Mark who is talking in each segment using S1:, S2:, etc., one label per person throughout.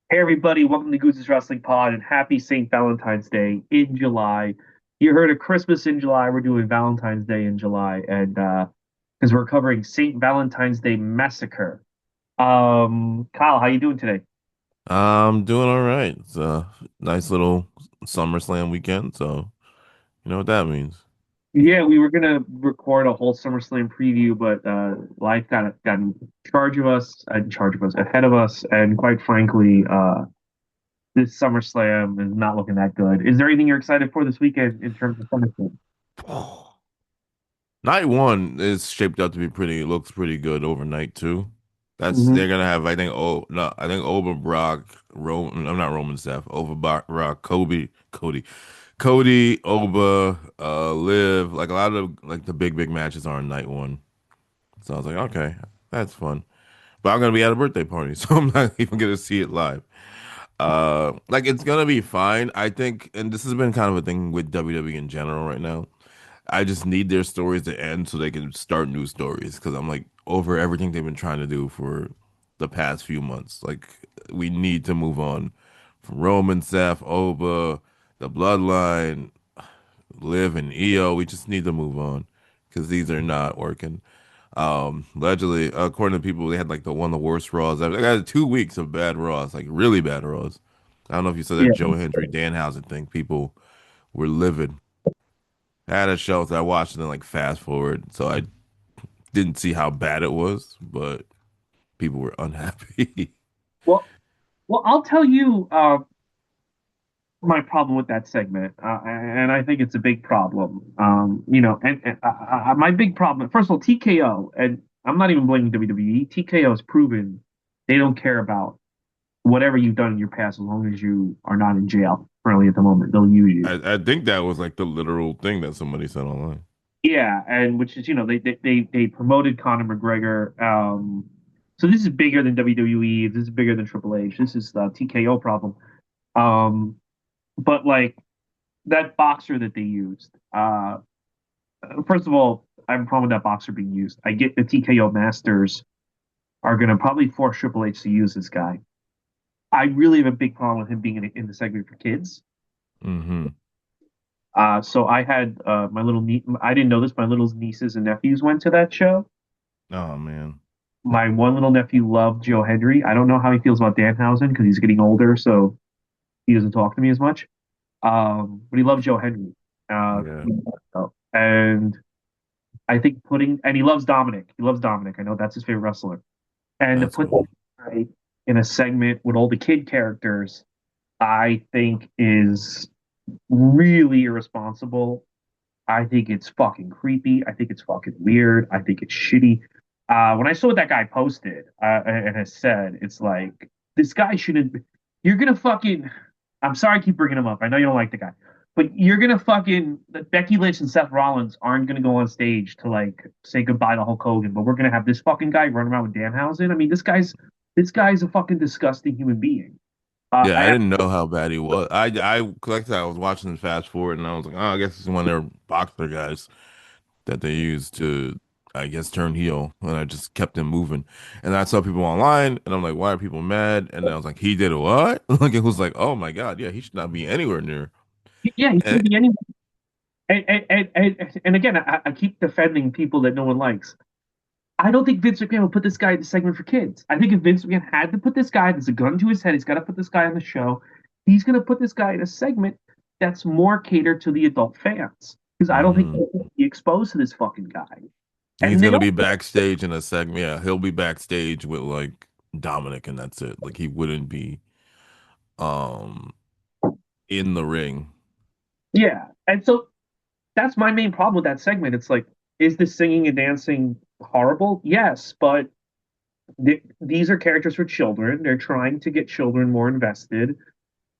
S1: Hey everybody, welcome to Goose's Wrestling Pod and happy St. Valentine's Day in July. You heard of Christmas in July, we're doing Valentine's Day in July, and because we're covering St. Valentine's Day Massacre. Kyle, how you doing today?
S2: I'm doing all right. It's a nice little Summerslam weekend, so you know what that means.
S1: Yeah, we were gonna record a whole SummerSlam preview, but life got in charge of us, ahead of us, and quite frankly, this SummerSlam is not looking that good. Is there anything you're excited for this weekend in terms of SummerSlam?
S2: Night one is shaped up to be pretty, looks pretty good overnight too. They're
S1: Hmm.
S2: gonna have, I think, I think over Brock, I'm not Roman Seth, over Brock, Cody, Oba, Liv, like a lot of like the big matches are on night one. So I was like, okay, that's fun. But I'm gonna be at a birthday party, so I'm not even gonna see it live. Like it's gonna be fine, I think, and this has been kind of a thing with WWE in general right now. I just need their stories to end so they can start new stories because I'm like over everything they've been trying to do for the past few months. Like we need to move on from Roman, Seth, Oba, the Bloodline, Liv, and Io. We just need to move on because these are not working. Allegedly, according to people, they had like one of the worst Raws. They got 2 weeks of bad Raws, like really bad Raws. I don't know if you saw that
S1: Yeah.
S2: Joe Hendry Danhausen thing. People were livid. I had a show that I watched and then like fast forward, so I didn't see how bad it was, but people were unhappy.
S1: Well, I'll tell you my problem with that segment, and I think it's a big problem. My big problem, first of all, TKO, and I'm not even blaming WWE. TKO has proven they don't care about whatever you've done in your past as long as you are not in jail currently at the moment. They'll use you.
S2: I think that was like the literal thing that somebody said online.
S1: Yeah, and which is, they promoted Conor McGregor. So this is bigger than WWE. This is bigger than Triple H. This is the TKO problem. Um, but like that boxer that they used. First of all, I have a problem with that boxer being used. I get the TKO Masters are going to probably force Triple H to use this guy. I really have a big problem with him being in the segment for kids.
S2: Hmm.
S1: So I had my little niece. I didn't know this. My little nieces and nephews went to that show.
S2: Oh man,
S1: My one little nephew loved Joe Hendry. I don't know how he feels about Danhausen because he's getting older, so he doesn't talk to me as much. But he loved Joe Hendry. Uh,
S2: yeah,
S1: and I think and he loves Dominic. He loves Dominic. I know that's his favorite wrestler. And to
S2: that's
S1: put that
S2: cool.
S1: guy in a segment with all the kid characters, I think is really irresponsible. I think it's fucking creepy. I think it's fucking weird. I think it's shitty. When I saw what that guy posted and has said, it's like this guy shouldn't. You're gonna fucking. I'm sorry, I keep bringing him up. I know you don't like the guy, but you're gonna fucking. Becky Lynch and Seth Rollins aren't gonna go on stage to like say goodbye to Hulk Hogan, but we're gonna have this fucking guy run around with Danhausen. I mean, this guy's a fucking disgusting human being.
S2: Yeah, I
S1: I
S2: didn't know how bad he was. I collected. I was watching the fast forward, and I was like, oh, I guess it's one of their boxer guys that they used to, I guess, turn heel, and I just kept him moving. And I saw people online, and I'm like, why are people mad? And I was like, he did what? Like it was like, oh my God, yeah, he should not be anywhere near.
S1: Yeah, he
S2: And
S1: shouldn't be any. And again, I keep defending people that no one likes. I don't think Vince McMahon will put this guy in the segment for kids. I think if Vince McMahon had to put this guy, there's a gun to his head. He's got to put this guy on the show. He's going to put this guy in a segment that's more catered to the adult fans because I don't think
S2: hmm
S1: they'll be exposed to this fucking guy.
S2: he's
S1: And they
S2: gonna
S1: don't.
S2: be backstage in a segment. Yeah, he'll be backstage with like Dominic, and that's it. Like he wouldn't be um in the ring.
S1: Yeah, and so that's my main problem with that segment. It's like, is the singing and dancing horrible? Yes, but these are characters for children. They're trying to get children more invested.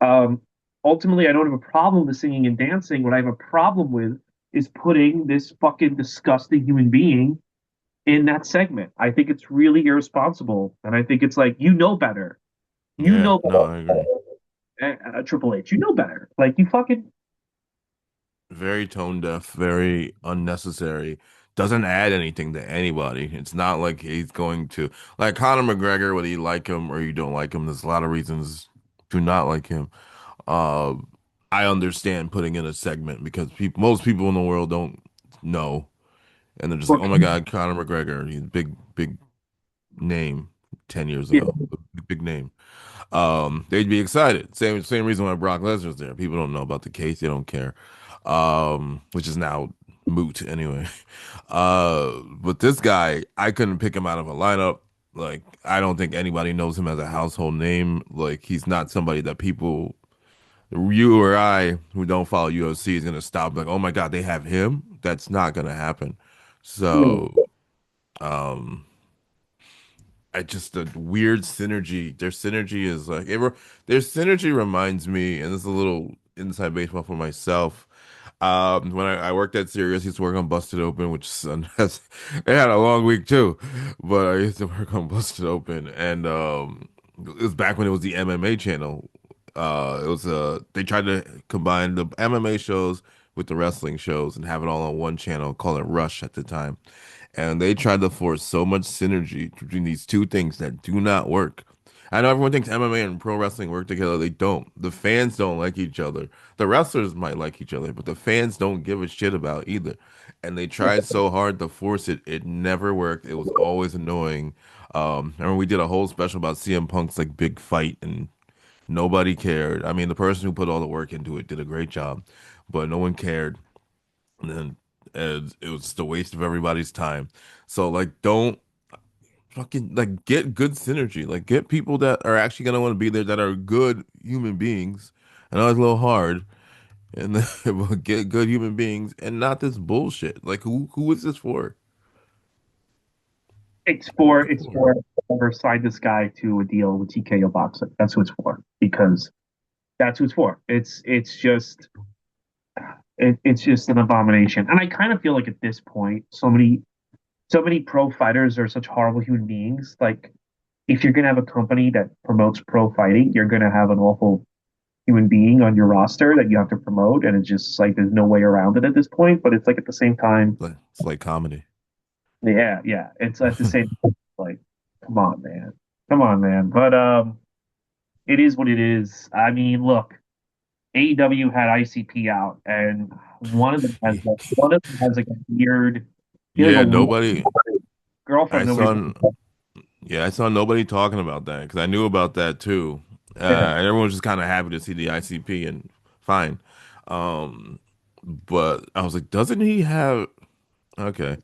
S1: Um, Ultimately, I don't have a problem with singing and dancing. What I have a problem with is putting this fucking disgusting human being in that segment. I think it's really irresponsible, and I think it's like you know better. You
S2: Yeah,
S1: know
S2: no, I agree.
S1: better, Triple H. You know better. Like you fucking
S2: Very tone deaf, very unnecessary. Doesn't add anything to anybody. It's not like he's going to like Conor McGregor, whether you like him or you don't like him. There's a lot of reasons Do not like him. Uh, I understand putting in a segment because most people in the world don't know, and they're just like,
S1: Well,
S2: "Oh my God, Conor McGregor, he's a big name 10 years
S1: yeah,
S2: ago, big name." They'd be excited. Same reason why Brock Lesnar's there. People don't know about the case; they don't care. Which is now moot anyway. But this guy, I couldn't pick him out of a lineup. Like, I don't think anybody knows him as a household name. Like, he's not somebody that people, you or I, who don't follow UFC, is gonna stop. Like, oh my God, they have him. That's not gonna happen.
S1: yeah.
S2: So, um, I just the weird synergy. Their synergy is like their synergy reminds me, and this is a little inside baseball for myself. When I worked at Sirius, I used to work on Busted Open, which they had a long week too, but I used to work on Busted Open, and it was back when it was the MMA channel. It was they tried to combine the MMA shows with the wrestling shows and have it all on one channel, call it Rush at the time. And they tried to force so much synergy between these two things that do not work. I know everyone thinks MMA and pro wrestling work together. They don't. The fans don't like each other. The wrestlers might like each other, but the fans don't give a shit about either. And they tried so hard to force it. It never worked. It was always annoying. I remember we did a whole special about CM Punk's like big fight, and nobody cared. I mean, the person who put all the work into it did a great job, but no one cared. And then it was just a waste of everybody's time. So like, don't fucking like get good synergy. Like, get people that are actually gonna want to be there that are good human beings. I know it's a little hard, and then, but get good human beings and not this bullshit. Like, who is this for?
S1: It's
S2: Who's
S1: for
S2: it
S1: it's
S2: for?
S1: for whoever signed this guy to a deal with TKO Boxing. That's who it's for because that's who it's for. It's just an abomination. And I kind of feel like at this point, so many pro fighters are such horrible human beings. Like if you're gonna have a company that promotes pro fighting, you're gonna have an awful human being on your roster that you have to promote, and it's just like there's no way around it at this point. But it's like at the same time,
S2: It's like comedy.
S1: yeah, yeah, it's at the same like, come on, man, come on, man. But it is what it is. I mean, look, AEW had ICP out, and one of them has like a weird, he had like
S2: Yeah,
S1: a weird
S2: nobody.
S1: girlfriend.
S2: I
S1: Nobody.
S2: saw. Yeah, I saw nobody talking about that because I knew about that too.
S1: Yeah,
S2: And everyone was just kind of happy to see the ICP and fine. Um, but I was like, doesn't he have? Okay,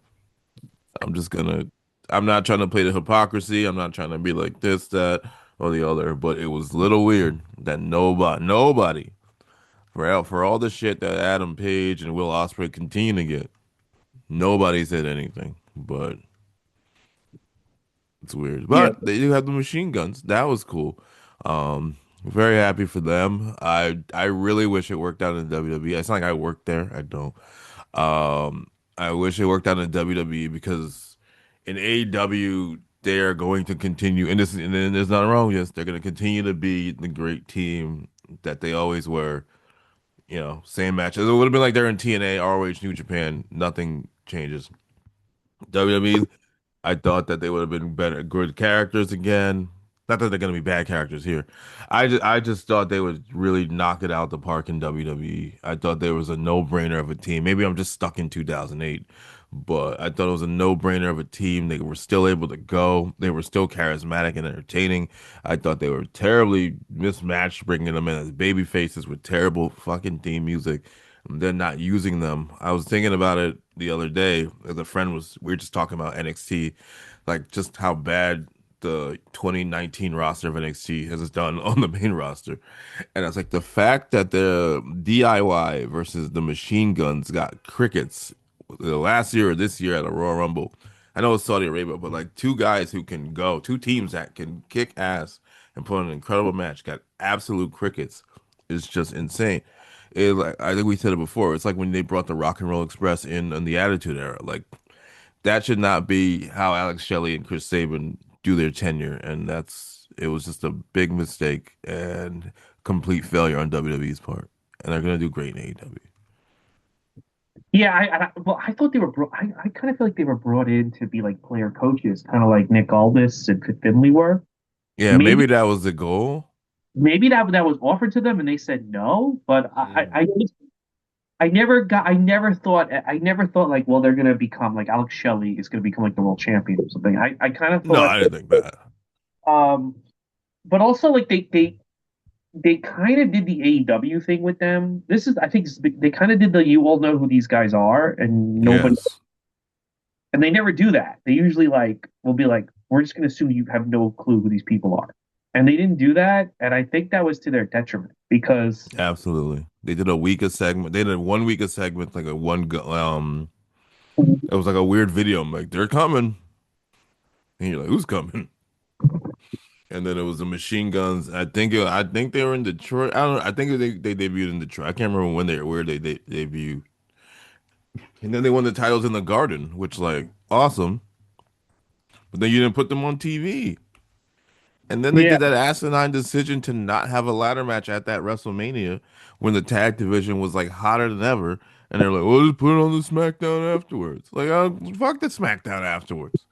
S2: I'm just gonna. I'm not trying to play the hypocrisy. I'm not trying to be like this, that, or the other. But it was a little weird that nobody, for all the shit that Adam Page and Will Ospreay continue to get, nobody said anything. But it's weird.
S1: yeah,
S2: But they do have the machine guns. That was cool. Very happy for them. I really wish it worked out in WWE. It's not like I worked there. I don't. I wish it worked out in WWE because in AEW they are going to continue, and then there's nothing wrong with this. They're going to continue to be the great team that they always were. You know, same matches. It would have been like they're in TNA, ROH, New Japan. Nothing changes. WWE, I thought that they would have been better, good characters again. Not that they're going to be bad characters here. I just thought they would really knock it out the park in WWE. I thought there was a no-brainer of a team. Maybe I'm just stuck in 2008, but I thought it was a no-brainer of a team. They were still able to go. They were still charismatic and entertaining. I thought they were terribly mismatched, bringing them in as baby faces with terrible fucking theme music. They're not using them. I was thinking about it the other day. As a friend was, we were just talking about NXT, like just how bad the 2019 roster of NXT has done on the main roster. And it's like the fact that the DIY versus the Machine Guns got crickets the last year or this year at a Royal Rumble. I know it's Saudi Arabia, but like two guys who can go, two teams that can kick ass and put on an incredible match got absolute crickets. It's just insane. It like I think we said it before. It's like when they brought the Rock and Roll Express in the Attitude Era. Like that should not be how Alex Shelley and Chris Sabin do their tenure, and it was just a big mistake and complete failure on WWE's part. And they're gonna do great in AEW.
S1: yeah. Well, I thought they were. I kind of feel like they were brought in to be like player coaches, kind of like Nick Aldis and Fit Finley were.
S2: Yeah,
S1: Maybe
S2: maybe that was the goal.
S1: maybe that was offered to them and they said no. But
S2: Mm.
S1: I never thought like, well, they're gonna become like Alex Shelley is gonna become like the world champion or something. I kind of
S2: No,
S1: thought,
S2: I didn't think that.
S1: um, but also like they kind of did the AEW thing with them. This is, I think, they kind of did the you all know who these guys are, and nobody,
S2: Yes,
S1: and they never do that. They usually like will be like, we're just going to assume you have no clue who these people are, and they didn't do that, and I think that was to their detriment because
S2: absolutely. They did a week of segment. They did 1 week of segments, like a it was like a weird video. I'm like, they're coming. And you're like, who's coming? And then it was the machine guns. I think they were in Detroit. I don't know. I think they debuted in Detroit. I can't remember when where they debuted. And then they won the titles in the Garden, which like awesome. But then you didn't put them on TV. And then they
S1: yeah,
S2: did that asinine decision to not have a ladder match at that WrestleMania when the tag division was like hotter than ever. And they're like, well, just put it on the SmackDown afterwards. Like, fuck the SmackDown afterwards.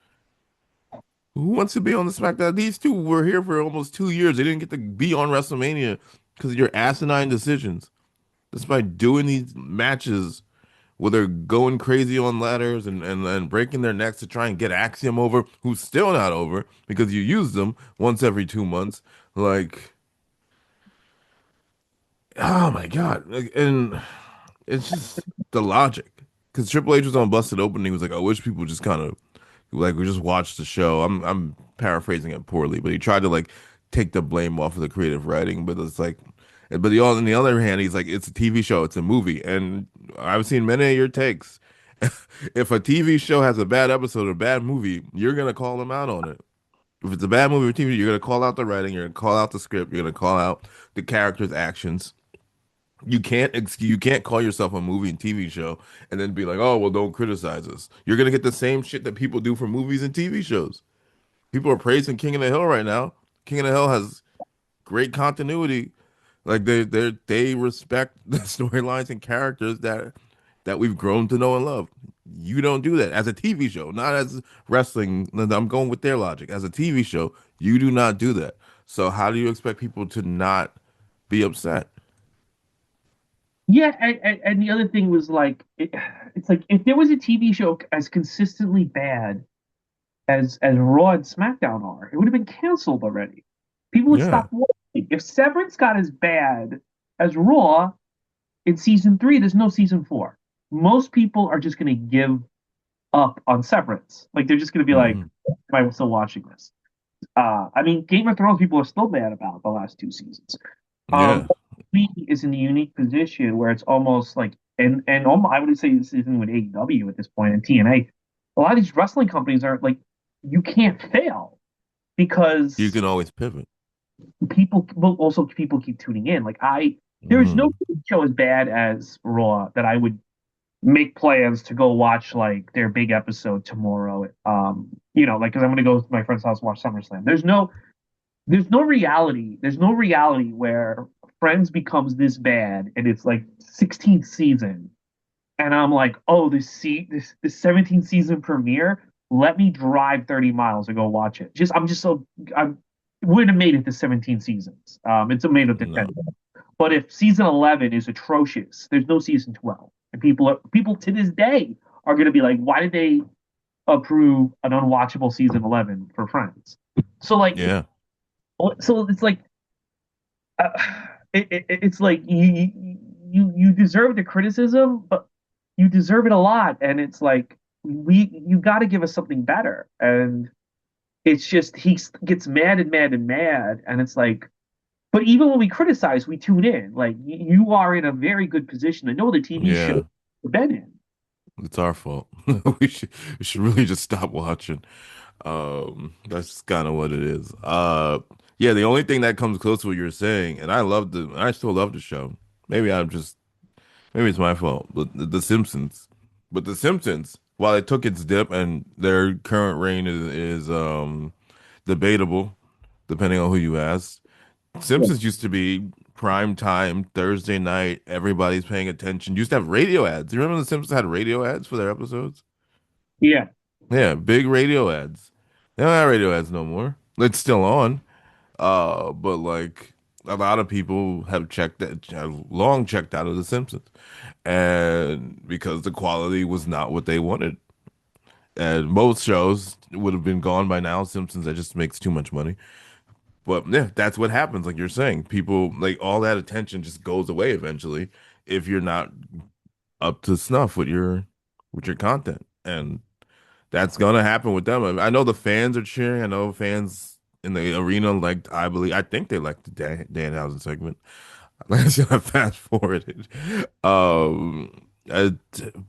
S2: Who wants to be on the SmackDown? These two were here for almost 2 years. They didn't get to be on WrestleMania because of your asinine decisions. Despite doing these matches where they're going crazy on ladders and breaking their necks to try and get Axiom over, who's still not over because you use them once every 2 months. Like, oh my God. Like, and it's just the logic. Because Triple H was on Busted Open, and he was like, I wish people just kind of like we just watched the show. I'm paraphrasing it poorly, but he tried to like take the blame off of the creative writing. But it's like, but on the other hand, he's like, it's a TV show, it's a movie, and I've seen many of your takes. If a TV show has a bad episode or a bad movie, you're gonna call them out on it. If it's a bad movie or TV, you're gonna call out the writing, you're gonna call out the script, you're gonna call out the characters' actions. You can't call yourself a movie and TV show and then be like, oh well, don't criticize us. You're gonna get the same shit that people do for movies and TV shows. People are praising King of the Hill right now. King of the Hill has great continuity. Like they respect the storylines and characters that we've grown to know and love. You don't do that as a TV show, not as wrestling. I'm going with their logic. As a TV show, you do not do that. So how do you expect people to not be upset?
S1: yeah, and the other thing was like, it's like if there was a TV show as consistently bad as Raw and SmackDown are, it would have been canceled already. People would
S2: Yeah,
S1: stop watching. If Severance got as bad as Raw in season three, there's no season four. Most people are just going to give up on Severance. Like they're just going to be like,
S2: hmm,
S1: "Am I still watching this?" I mean, Game of Thrones people are still mad about the last two seasons.
S2: yeah.
S1: WWE is in a unique position where it's almost like, I would say this isn't with AEW at this point and TNA. A lot of these wrestling companies are like, you can't fail
S2: You
S1: because
S2: can always pivot.
S1: people, but also people keep tuning in. There is no
S2: Hmm.
S1: show as bad as Raw that I would make plans to go watch like their big episode tomorrow. Like because I'm gonna go to my friend's house and watch SummerSlam. There's no reality where Friends becomes this bad and it's like 16th season, and I'm like, oh, this 17th season premiere. Let me drive 30 miles to go watch it. I'm wouldn't have made it to 17 seasons. It's a made up to
S2: No.
S1: 10. But if season 11 is atrocious, there's no season 12, and people to this day are going to be like, why did they approve an unwatchable season 11 for Friends? So like,
S2: Yeah.
S1: so it's like, uh, it's like you deserve the criticism, but you deserve it a lot, and it's like you got to give us something better, and it's just he gets mad and mad and mad, and it's like, but even when we criticize, we tune in. Like you are in a very good position to know the TV show
S2: Yeah.
S1: you've been in.
S2: It's our fault. We should really just stop watching. That's kind of what it is. Yeah, the only thing that comes close to what you're saying, and I still love the show. Maybe it's my fault, but the Simpsons. But the Simpsons, while it took its dip and their current reign is debatable, depending on who you ask. Simpsons used to be prime time Thursday night. Everybody's paying attention. Used to have radio ads. You remember the Simpsons had radio ads for their episodes?
S1: Yeah,
S2: Yeah, big radio ads. They don't have radio ads no more. It's still on. But like a lot of people have long checked out of The Simpsons, and because the quality was not what they wanted. And most shows would have been gone by now. Simpsons that just makes too much money. But yeah, that's what happens. Like you're saying, people like all that attention just goes away eventually if you're not up to snuff with your content, and that's gonna happen with them. I know the fans are cheering. I know fans in the arena liked. I think they liked the Danhausen segment. Like I said, I fast forwarded. I,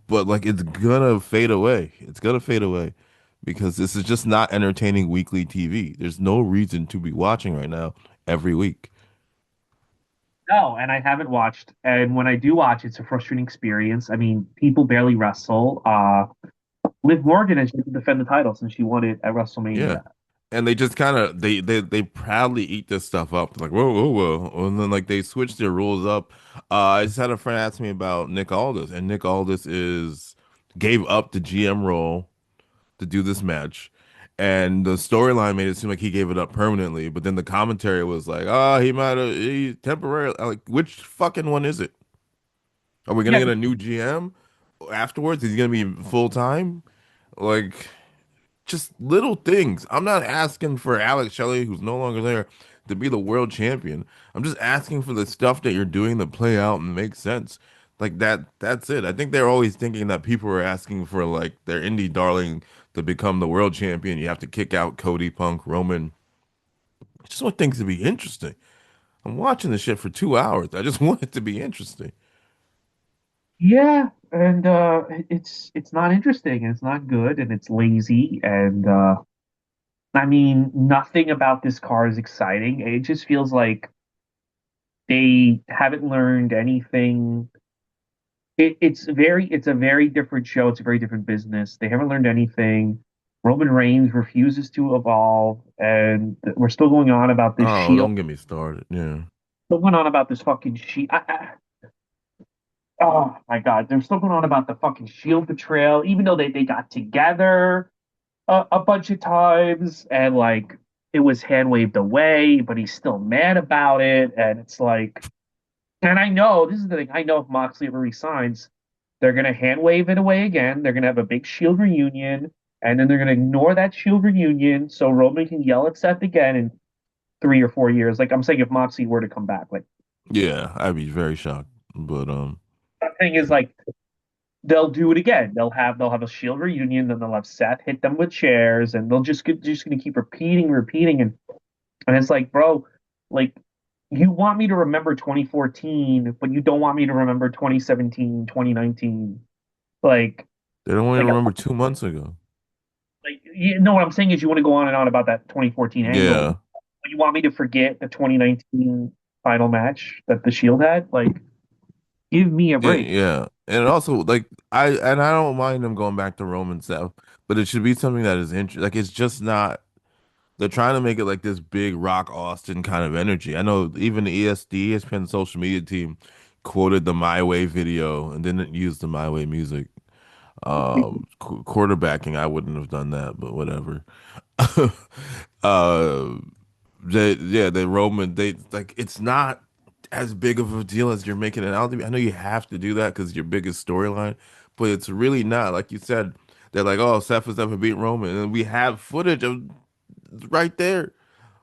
S2: but like it's gonna fade away. It's gonna fade away because this is just not entertaining weekly TV. There's no reason to be watching right now every week.
S1: No, and I haven't watched. And when I do watch, it's a frustrating experience. I mean, people barely wrestle. Liv Morgan has yet to defend the title since she won it at
S2: Yeah.
S1: WrestleMania.
S2: And they just kind of they proudly eat this stuff up. Like whoa whoa whoa, and then like they switch their rules up. I just had a friend ask me about Nick Aldis, and Nick Aldis is gave up the GM role to do this match. And the storyline made it seem like he gave it up permanently, but then the commentary was like, "Oh, he might have he temporarily." Like, which fucking one is it? Are we gonna
S1: Yeah,
S2: get a new GM afterwards? Is he gonna be full time? Like, just little things. I'm not asking for Alex Shelley, who's no longer there, to be the world champion. I'm just asking for the stuff that you're doing to play out and make sense. Like that's it. I think they're always thinking that people are asking for like their indie darling to become the world champion. You have to kick out Cody Punk, Roman. I just want things to be interesting. I'm watching this shit for 2 hours. I just want it to be interesting.
S1: yeah, and it's not interesting, and it's not good, and it's lazy, and I mean, nothing about this car is exciting. It just feels like they haven't learned anything. It's a very different show. It's a very different business. They haven't learned anything. Roman Reigns refuses to evolve, and we're still going on about this
S2: Oh,
S1: Shield.
S2: don't get me started. Yeah.
S1: Still going on about this fucking Shield. Oh my God, they're still going on about the fucking Shield betrayal, even though they got together a bunch of times and like it was hand waved away, but he's still mad about it, and it's like. And I know this is the thing. I know if Moxley ever resigns, they're gonna hand wave it away again. They're gonna have a big Shield reunion, and then they're gonna ignore that Shield reunion so Roman can yell at Seth again in 3 or 4 years. Like I'm saying, if Moxley were to come back, like
S2: Yeah, I'd be very shocked. But
S1: the thing is, like they'll do it again. They'll have a Shield reunion, then they'll have Seth hit them with chairs, and just gonna keep repeating, and it's like, bro, like you want me to remember 2014, but you don't want me to remember 2017, 2019. Like,
S2: they don't even
S1: like,
S2: remember 2 months ago.
S1: you know what I'm saying is you want to go on and on about that 2014 angle.
S2: Yeah.
S1: But you want me to forget the 2019 final match that the Shield had? Like, give me a break.
S2: Yeah. And also like I don't mind them going back to Roman stuff, but it should be something that is interesting. Like it's just not they're trying to make it like this big Rock Austin kind of energy. I know even the ESPN social media team quoted the My Way video and didn't use the My Way music. Quarterbacking, I wouldn't have done that, but whatever. uh the Roman they like it's not as big of a deal as you're making it out to be. I know you have to do that because your biggest storyline, but it's really not. Like you said, they're like, oh, Seth has never beat Roman, and we have footage of right there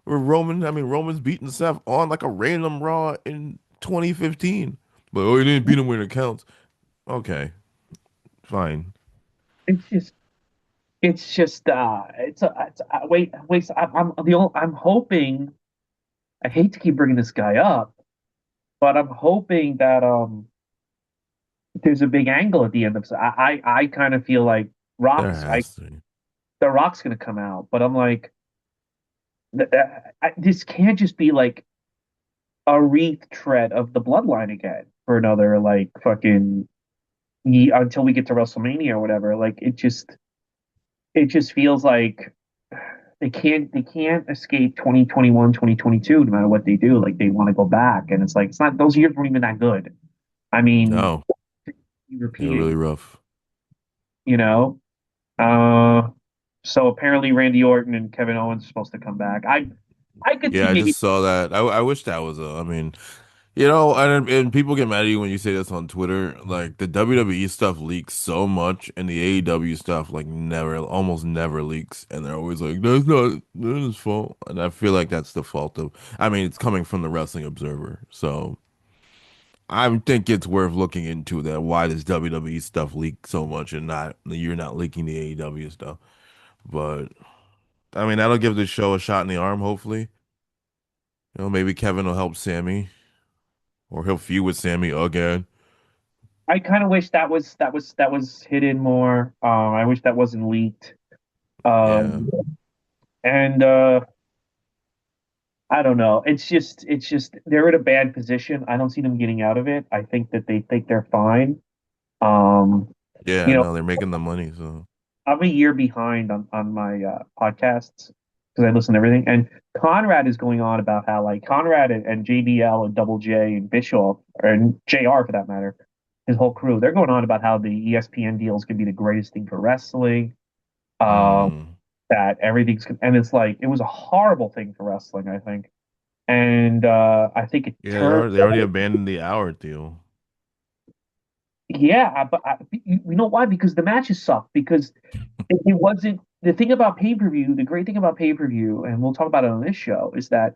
S2: where Roman's beating Seth on like a random Raw in 2015. But oh, he didn't beat him when it counts. Okay, fine.
S1: It's just, wait. I'm hoping. I hate to keep bringing this guy up, but I'm hoping that there's a big angle at the end of. I kind of feel like
S2: There
S1: Rock's.
S2: has to be.
S1: The Rock's gonna come out, but I'm like, this can't just be like a retread of the bloodline again for another like fucking until we get to WrestleMania or whatever. Like it just feels like they can't escape 2021, 2022 no matter what they do. Like they want to go back, and it's like it's not those years weren't even that good. I mean,
S2: No,
S1: you
S2: they
S1: repeat
S2: were
S1: it,
S2: really rough.
S1: you know. Uh, so apparently Randy Orton and Kevin Owens are supposed to come back. I could see
S2: Yeah, I
S1: maybe.
S2: just saw that. I wish that was I mean, and people get mad at you when you say this on Twitter. Like the WWE stuff leaks so much, and the AEW stuff like never, almost never leaks, and they're always like, "That's not his fault." And I feel like that's the fault of. I mean, it's coming from the Wrestling Observer, so I think it's worth looking into that. Why does WWE stuff leak so much, and not you're not leaking the AEW stuff? But I mean, that'll give the show a shot in the arm. Hopefully, maybe Kevin will help Sammy, or he'll feud with Sammy again.
S1: I kind of wish that was hidden more. I wish that wasn't leaked.
S2: Yeah.
S1: Um, and I don't know. It's just they're in a bad position. I don't see them getting out of it. I think that they think they're fine. Um,
S2: Yeah,
S1: you
S2: I
S1: know,
S2: know they're making the money, so
S1: I'm a year behind on my podcasts because I listen to everything. And Conrad is going on about how like Conrad and JBL and Double J and Bischoff and JR for that matter, his whole crew, they're going on about how the ESPN deals could be the greatest thing for wrestling. Um,
S2: mm,
S1: that everything's and it's like it was a horrible thing for wrestling, I think. And I think it
S2: yeah,
S1: turned.
S2: they already abandoned the hour deal.
S1: Yeah, but you know why? Because the matches sucked. Because it wasn't the thing about pay per view. The great thing about pay per view, and we'll talk about it on this show, is that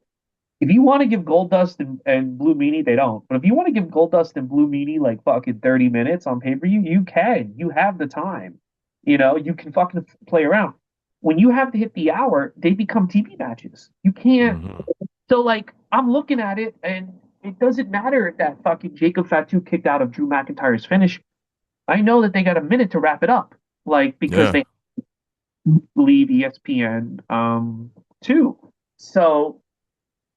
S1: if you want to give Goldust and Blue Meanie, they don't. But if you want to give Goldust and Blue Meanie like fucking 30 minutes on pay per view, you can. You have the time. You can fucking play around. When you have to hit the hour, they become TV matches. You can't.
S2: Hmm.
S1: So like I'm looking at it, and it doesn't matter if that fucking Jacob Fatu kicked out of Drew McIntyre's finish. I know that they got a minute to wrap it up, like because
S2: Yeah,
S1: they leave ESPN too. So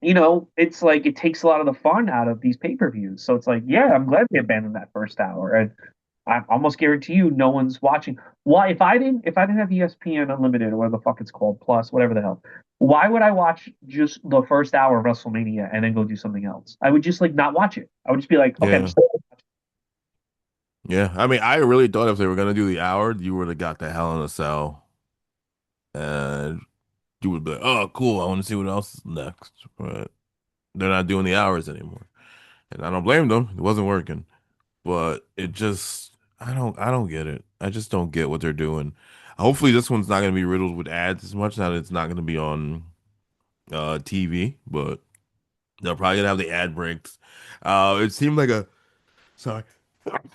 S1: it's like it takes a lot of the fun out of these pay-per-views. So it's like, yeah, I'm glad they abandoned that first hour, and I almost guarantee you, no one's watching. Why, if I didn't have ESPN Unlimited or whatever the fuck it's called, Plus, whatever the hell, why would I watch just the first hour of WrestleMania and then go do something else? I would just like not watch it. I would just be like, okay, I'm
S2: yeah,
S1: still.
S2: yeah. I mean, I really thought if they were gonna do the hour, you would have got the Hell in a Cell, and you would be like, "Oh, cool, I want to see what else is next." But they're not doing the hours anymore, and I don't blame them. It wasn't working, but it just, I don't get it. I just don't get what they're doing. Hopefully, this one's not gonna be riddled with ads as much. Now that it's not gonna be on TV, but they'll probably gonna have the ad breaks. It seemed like a sorry,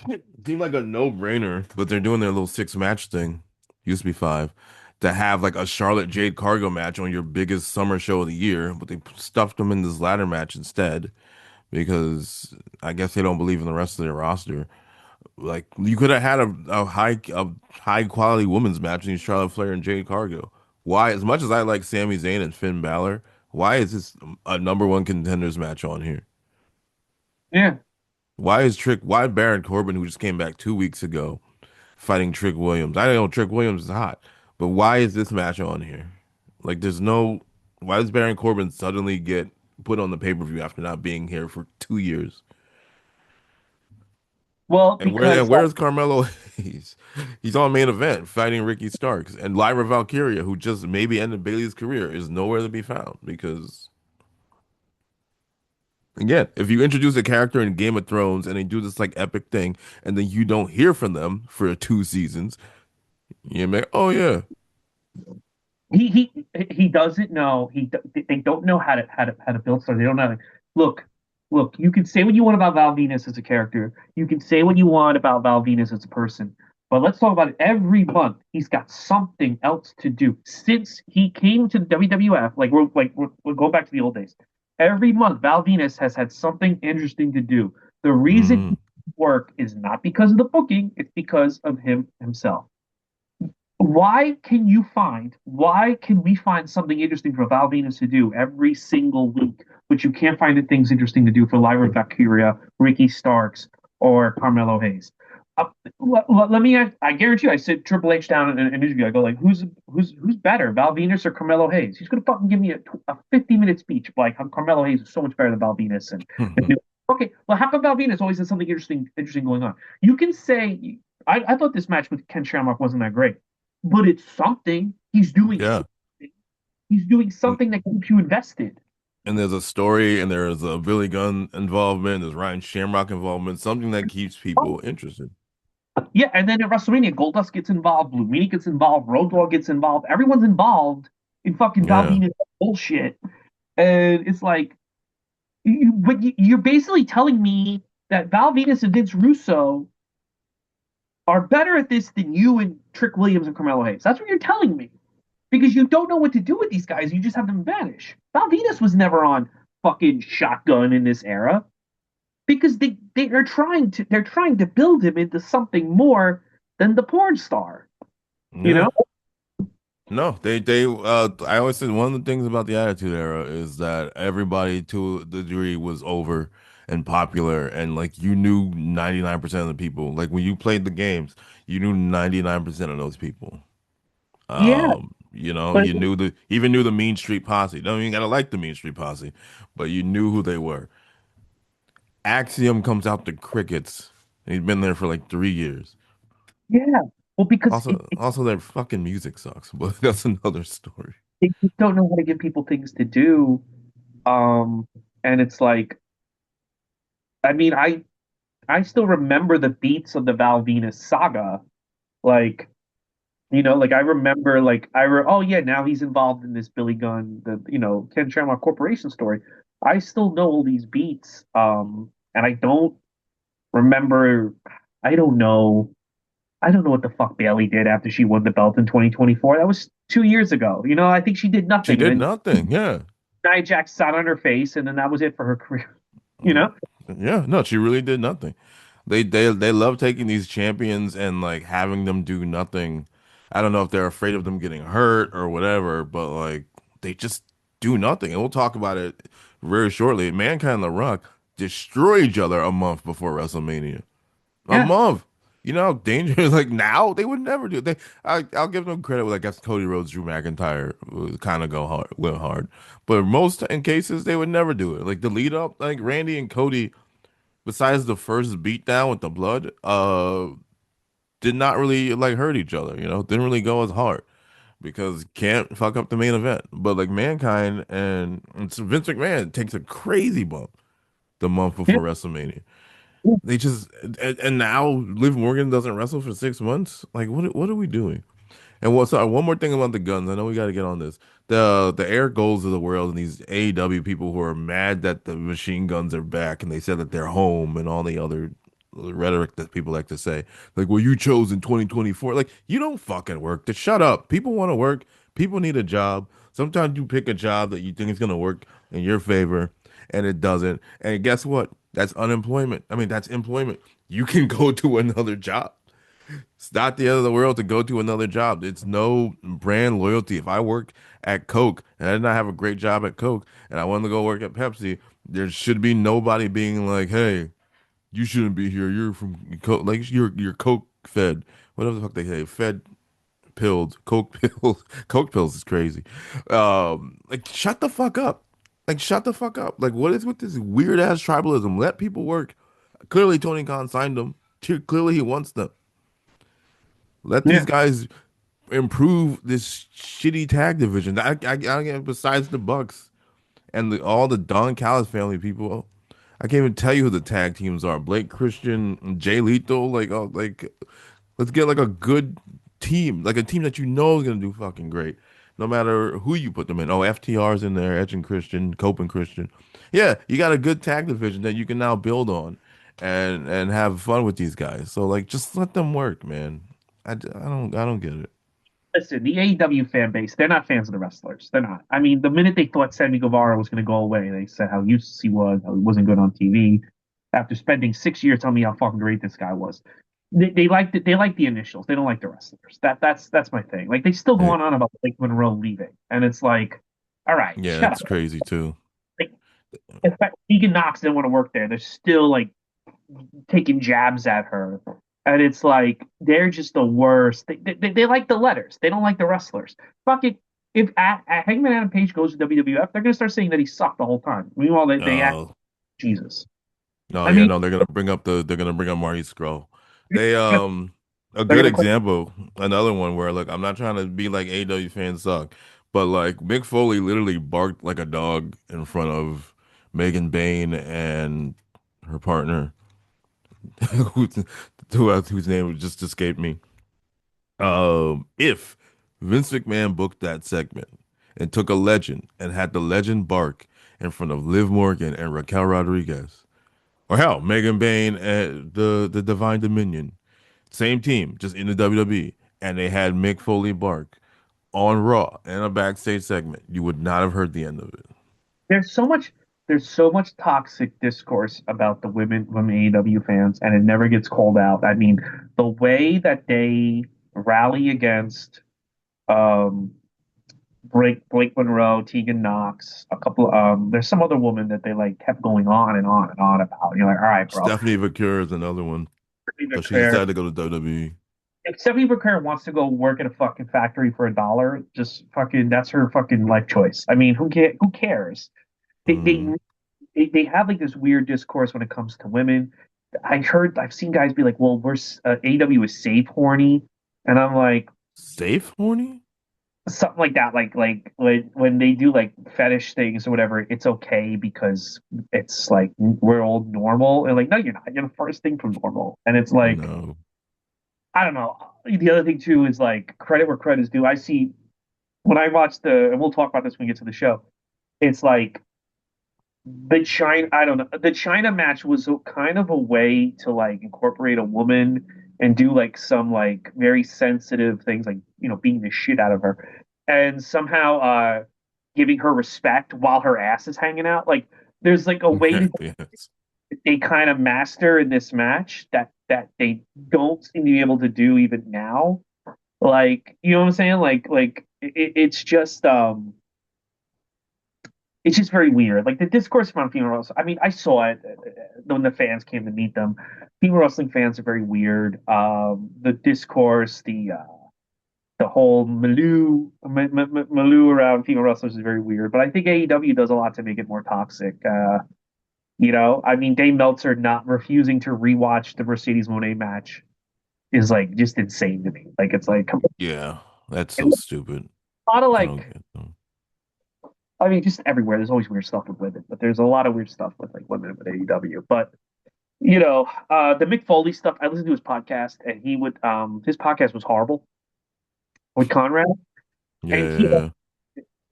S2: it seemed like a no-brainer, but they're doing their little six match thing. Used to be five. To have like a Charlotte Jade Cargo match on your biggest summer show of the year, but they stuffed them in this ladder match instead because I guess they don't believe in the rest of their roster. Like you could have had a high quality women's match in Charlotte Flair and Jade Cargo. Why, as much as I like Sami Zayn and Finn Balor, why is this a number one contenders match on here?
S1: Yeah.
S2: Why Baron Corbin, who just came back 2 weeks ago, fighting Trick Williams? I know Trick Williams is hot, but why is this match on here? Like, why does Baron Corbin suddenly get put on the pay-per-view after not being here for 2 years?
S1: Well,
S2: And
S1: because
S2: where's Carmelo Hayes? He's on main event fighting Ricky Starks, and Lyra Valkyria, who just maybe ended Bailey's career, is nowhere to be found because again, if you introduce a character in Game of Thrones and they do this like epic thing, and then you don't hear from them for 2 seasons, you make, oh yeah,
S1: he doesn't know they don't know how to build stuff. They don't know. Look, look. You can say what you want about Val Venus as a character. You can say what you want about Val Venus as a person. But let's talk about it. Every month, he's got something else to do. Since he came to the WWF, we're going back to the old days. Every month, Val Venus has had something interesting to do. The reason
S2: hmm
S1: he work is not because of the booking; it's because of him himself. Why can we find something interesting for Val Venus to do every single week, but you can't find the things interesting to do for Lyra Valkyria, Ricky Starks, or Carmelo Hayes? Uh, let me ask, I guarantee you, I sit Triple H down in an interview. I go like, who's better, Val Venus or Carmelo Hayes? He's gonna fucking give me a 50-minute speech like how Carmelo Hayes is so much better than Val Venus and okay, well, how come Val Venus always has something interesting going on? You can say I thought this match with Ken Shamrock wasn't that great, but it's something. He's doing
S2: yeah,
S1: something. He's doing
S2: and,
S1: something that keeps you invested.
S2: and there's a story, and there's a Billy Gunn involvement, there's Ryan Shamrock involvement, something that keeps
S1: Oh,
S2: people interested.
S1: yeah, and then at WrestleMania, Goldust gets involved, Blue Meanie gets involved, Road Dogg gets involved. Everyone's involved in fucking Val
S2: Yeah,
S1: Venis bullshit, and it's like, you're basically telling me that Val Venis and Vince Russo are better at this than you and Trick Williams and Carmelo Hayes. That's what you're telling me because you don't know what to do with these guys. You just have them vanish. Val Venis was never on fucking Shotgun in this era because they're trying to build him into something more than the porn star. You
S2: yeah.
S1: know?
S2: No, they I always said one of the things about the Attitude Era is that everybody to a degree was over and popular, and like you knew 99% of the people. Like when you played the games, you knew 99% of those people.
S1: Yeah, but
S2: You knew the even knew the Mean Street Posse. Don't even gotta like the Mean Street Posse, but you knew who they were. Axiom comes out the crickets. And he's been there for like 3 years.
S1: yeah, well, because
S2: Also their fucking music sucks, but that's another story.
S1: they just don't know how to give people things to do. Um, and it's like, I mean, I still remember the beats of the Val Venus saga. Like, like I remember, oh yeah, now he's involved in this Billy Gunn, Ken Shamrock Corporation story. I still know all these beats, and I don't remember. I don't know. I don't know what the fuck Bailey did after she won the belt in 2024. That was 2 years ago. I think she did
S2: She
S1: nothing, and
S2: did
S1: then
S2: nothing. Yeah.
S1: Nia Jax sat on her face, and then that was it for her career. You
S2: Mm,
S1: know?
S2: yeah, no, she really did nothing. They love taking these champions and like having them do nothing. I don't know if they're afraid of them getting hurt or whatever, but like they just do nothing. And we'll talk about it very shortly. Mankind and The Rock destroy each other a month before WrestleMania. A
S1: Yeah,
S2: month. You know how dangerous. Like now, they would never do. I'll give them credit. With I guess Cody Rhodes, Drew McIntyre would kind of go hard, went hard, but most in cases they would never do it. Like the lead up, like Randy and Cody, besides the first beatdown with the blood, did not really like hurt each other. Didn't really go as hard because can't fuck up the main event. But like Mankind and so Vince McMahon takes a crazy bump the month
S1: yeah,
S2: before WrestleMania. They just and now Liv Morgan doesn't wrestle for 6 months. Like what are we doing? And sorry, one more thing about the guns. I know we got to get on this. The Air Goals of the world and these AEW people who are mad that the machine guns are back and they said that they're home and all the other rhetoric that people like to say. Like, well, you chose in 2024. Like, you don't fucking work. Just shut up. People want to work. People need a job. Sometimes you pick a job that you think is going to work in your favor and it doesn't. And guess what? That's unemployment. I mean, that's employment. You can go to another job. It's not the end of the world to go to another job. It's no brand loyalty. If I work at Coke and I did not have a great job at Coke and I wanted to go work at Pepsi, there should be nobody being like, "Hey, you shouldn't be here. You're from Coke, like you're Coke fed, whatever the fuck they say, fed pills, Coke pills, Coke pills is crazy. Like shut the fuck up. Like shut the fuck up. Like what is with this weird ass tribalism? Let people work. Clearly Tony Khan signed them. Clearly he wants them. Let these
S1: yeah,
S2: guys improve this shitty tag division. Besides the Bucks and all the Don Callis family people, I can't even tell you who the tag teams are. Blake Christian, Jay Lethal, let's get like a good team, like a team that you know is gonna do fucking great, no matter who you put them in. Oh, FTR's in there, Edge and Christian, Cope and Christian. Yeah, you got a good tag division that you can now build on, and have fun with these guys. So like, just let them work, man. I don't get it.
S1: listen, the AEW fan base, they're not fans of the wrestlers. They're not. I mean, the minute they thought Sammy Guevara was going to go away, they said how useless he was, how he wasn't good on TV. After spending 6 years telling me how fucking great this guy was, they like they like the initials. They don't like the wrestlers. That's my thing. Like they still go
S2: Yeah,
S1: on about Blake Monroe leaving, and it's like, all right,
S2: yeah,
S1: shut up.
S2: it's crazy too.
S1: Like, in fact, Tegan Knox didn't want to work there. They're still like taking jabs at her. And it's like they're just the worst. They like the letters. They don't like the wrestlers. Fuck it. If Hangman Adam Page goes to WWF, they're gonna start saying that he sucked the whole time. Meanwhile, they act
S2: Oh,
S1: Jesus.
S2: no,
S1: I
S2: yeah,
S1: mean,
S2: no, they're gonna bring up Marty Scurll. They
S1: they're
S2: a good
S1: gonna put
S2: example, another one where look, I'm not trying to be like AW fans suck, But like Mick Foley literally barked like a dog in front of Megan Bain and her partner, whose whose name just escaped me. If Vince McMahon booked that segment and took a legend and had the legend bark in front of Liv Morgan and Raquel Rodriguez, or hell, Megan Bain and the Divine Dominion, same team, just in the WWE, and they had Mick Foley bark on Raw in a backstage segment, you would not have heard the end of it.
S1: There's so much there's so much toxic discourse about the women AEW fans, and it never gets called out. I mean, the way that they rally against um Blake Monroe, Tegan Knox, a couple there's some other woman that they like kept going on and on and on about. You're like, all right, bro.
S2: Stephanie Vaquer is another one, but she decided to go to WWE.
S1: If Stephanie Becker wants to go work at a fucking factory for $1, just fucking that's her fucking life choice. I mean, who cares? They they
S2: Mm.
S1: they have like this weird discourse when it comes to women. I've seen guys be like, "Well, AEW is safe horny," and I'm like
S2: Safe horny?
S1: something like that. Like when they do like fetish things or whatever, it's okay because it's like we're all normal. And like, no, you're not. You're the first thing from normal. And it's like
S2: No.
S1: I don't know. The other thing too is like credit where credit is due. I see when I watch and we'll talk about this when we get to the show. It's like I don't know. The China match was kind of a way to like incorporate a woman and do like some like very sensitive things, like beating the shit out of her, and somehow giving her respect while her ass is hanging out. Like there's like a way to
S2: Yes.
S1: they kind of master in this match that they don't seem to be able to do even now. Like you know what I'm saying? It's just very weird. Like the discourse around female wrestling. I mean, I saw it when the fans came to meet them. Female wrestling fans are very weird. The discourse, the whole milieu around female wrestlers is very weird. But I think AEW does a lot to make it more toxic. I mean, Dave Meltzer not refusing to rewatch the Mercedes Monet match is like just insane to me. Like it's like
S2: Yeah, that's
S1: a
S2: so stupid.
S1: lot of
S2: I don't
S1: like
S2: get them.
S1: I mean, just everywhere. There's always weird stuff with women, but there's a lot of weird stuff with like women with AEW. But the Mick Foley stuff. I listened to his podcast, and he would his podcast was horrible with Conrad, and he
S2: Yeah.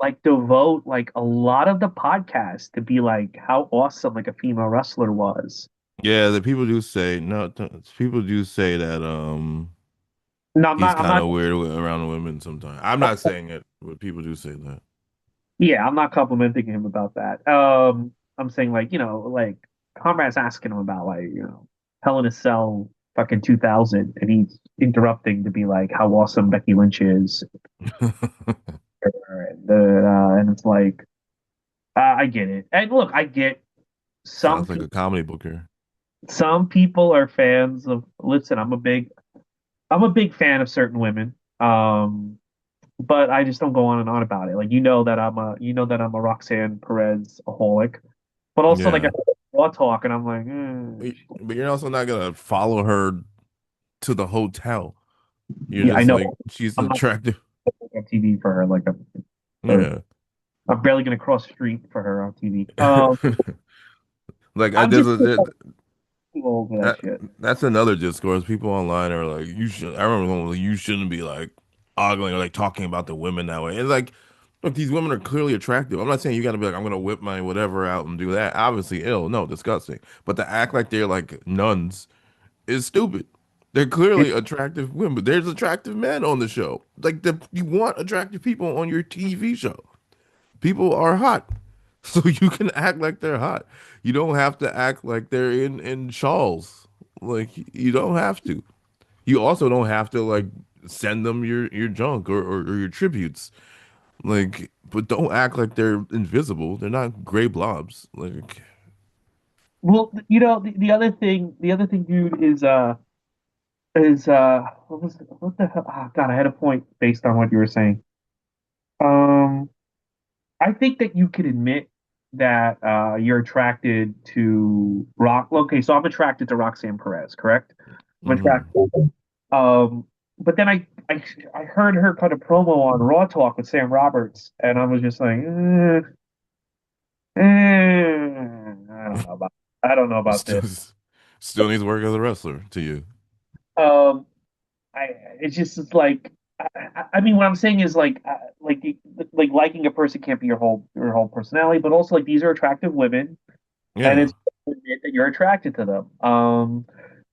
S1: like devote like a lot of the podcast to be like how awesome like a female wrestler was.
S2: Yeah, the people do say no, people do say that
S1: No,
S2: he's
S1: I'm
S2: kind
S1: not.
S2: of weird around women sometimes. I'm not saying it, but people do say that.
S1: Yeah, I'm not complimenting him about that. I'm saying like like Conrad's asking him about like Hell in a Cell fucking 2000, and he's interrupting to be like how awesome Becky Lynch is, and it's like I get it. And look, I get some
S2: Sounds like
S1: people.
S2: a comedy booker.
S1: Some people are fans of. Listen, I'm a big fan of certain women. But I just don't go on and on about it. Like you know that I'm a Roxanne Perez aholic, but also like I
S2: Yeah.
S1: raw talk, and I'm like,
S2: But you're also not gonna follow her to the hotel. You're
S1: yeah, I
S2: just
S1: know.
S2: like she's
S1: I'm not
S2: attractive.
S1: on TV for her. Or
S2: Yeah.
S1: I'm barely gonna cross the street for her on TV.
S2: Like
S1: I'm
S2: there's
S1: just
S2: a
S1: too old for that
S2: that,
S1: shit.
S2: that's another discourse. People online are like, you should. I remember when like, you shouldn't be like ogling or like talking about the women that way. It's like, look, these women are clearly attractive. I'm not saying you got to be like, I'm gonna whip my whatever out and do that. Obviously, ill, no, disgusting. But to act like they're like nuns is stupid. They're clearly attractive women. But there's attractive men on the show. Like you want attractive people on your TV show. People are hot. So you can act like they're hot. You don't have to act like they're in shawls. Like you don't have to. You also don't have to like send them your junk or your tributes. Like, but don't act like they're invisible. They're not gray blobs. Like,
S1: Well, the other thing, dude, what the hell? Oh, God, I had a point based on what you were saying. Um, I think that you could admit that you're attracted to Rock. Okay, so I'm attracted to Roxanne Perez, correct? I'm
S2: hmm
S1: attracted. Um, but then I I heard her cut a promo on Raw Talk with Sam Roberts, and I was just like, I don't know about
S2: Still,
S1: this.
S2: still needs work as a wrestler to you.
S1: Um, I it's just it's like I mean, what I'm saying is like liking a person can't be your whole personality, but also like these are attractive women, and
S2: Yeah.
S1: it's admit that you're attracted to them.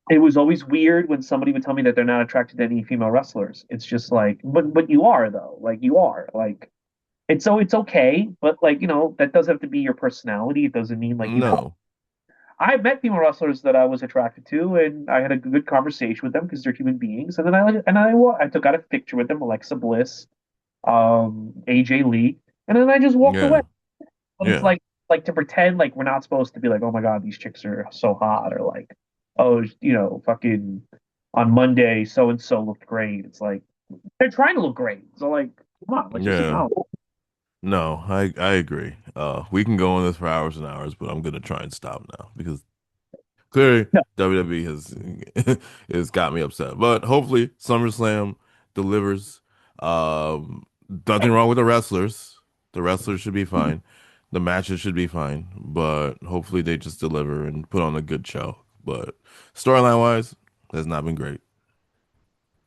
S1: It was always weird when somebody would tell me that they're not attracted to any female wrestlers. It's just like, but you are though, like you are like. It's okay, but like that doesn't have to be your personality. It doesn't mean like you can't.
S2: No.
S1: I met female wrestlers that I was attracted to, and I had a good conversation with them because they're human beings. And then I took out a picture with them, Alexa Bliss, AJ Lee, and then I just walked away.
S2: Yeah.
S1: But it's
S2: Yeah.
S1: like to pretend like we're not supposed to be like, oh my god, these chicks are so hot, or like, oh, fucking on Monday so and so looked great. It's like they're trying to look great, so like, come on, let's just
S2: Yeah.
S1: acknowledge.
S2: No, I agree. We can go on this for hours and hours, but I'm gonna try and stop now because clearly
S1: No,
S2: WWE has got me upset. But hopefully SummerSlam delivers. Nothing wrong with the wrestlers. The wrestlers should be fine. The matches should be fine. But hopefully they just deliver and put on a good show. But storyline wise, has not been great.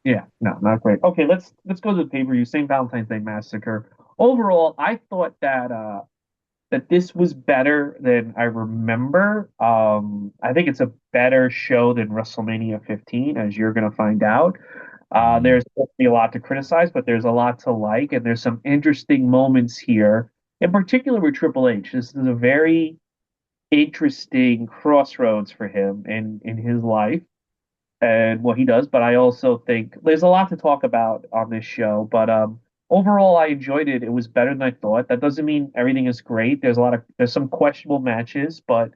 S1: yeah, no, not great. Okay, let's go to the pay-per-view. St. Valentine's Day Massacre. Overall, I thought that this was better than I remember. I think it's a better show than WrestleMania 15, as you're going to find out.
S2: Mm,
S1: There's definitely a lot to criticize, but there's a lot to like, and there's some interesting moments here, in particular with Triple H. This is a very interesting crossroads for him in his life and what he does. But I also think there's a lot to talk about on this show. But overall, I enjoyed it. It was better than I thought. That doesn't mean everything is great. There's some questionable matches, but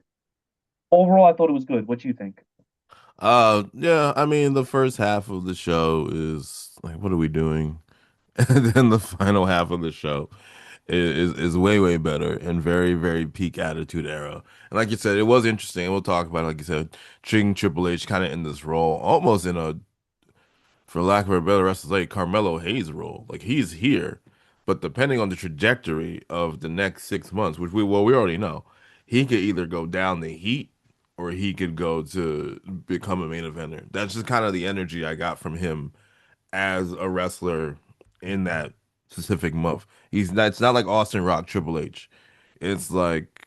S1: overall, I thought it was good. What do you think?
S2: yeah, I mean the first half of the show is like, what are we doing? And then the final half of the show is way way better and very very peak attitude era. And like you said, it was interesting. And we'll talk about it. Like you said, treating Triple H kind of in this role, almost in a, for lack of a better wrestler, like Carmelo Hayes role. Like he's here, but depending on the trajectory of the next 6 months, which we already know, he could either go down the heat or he could go to become a main eventer. That's just kind of the energy I got from him as a wrestler in that specific month. He's not. It's not like Austin Rock Triple H. It's like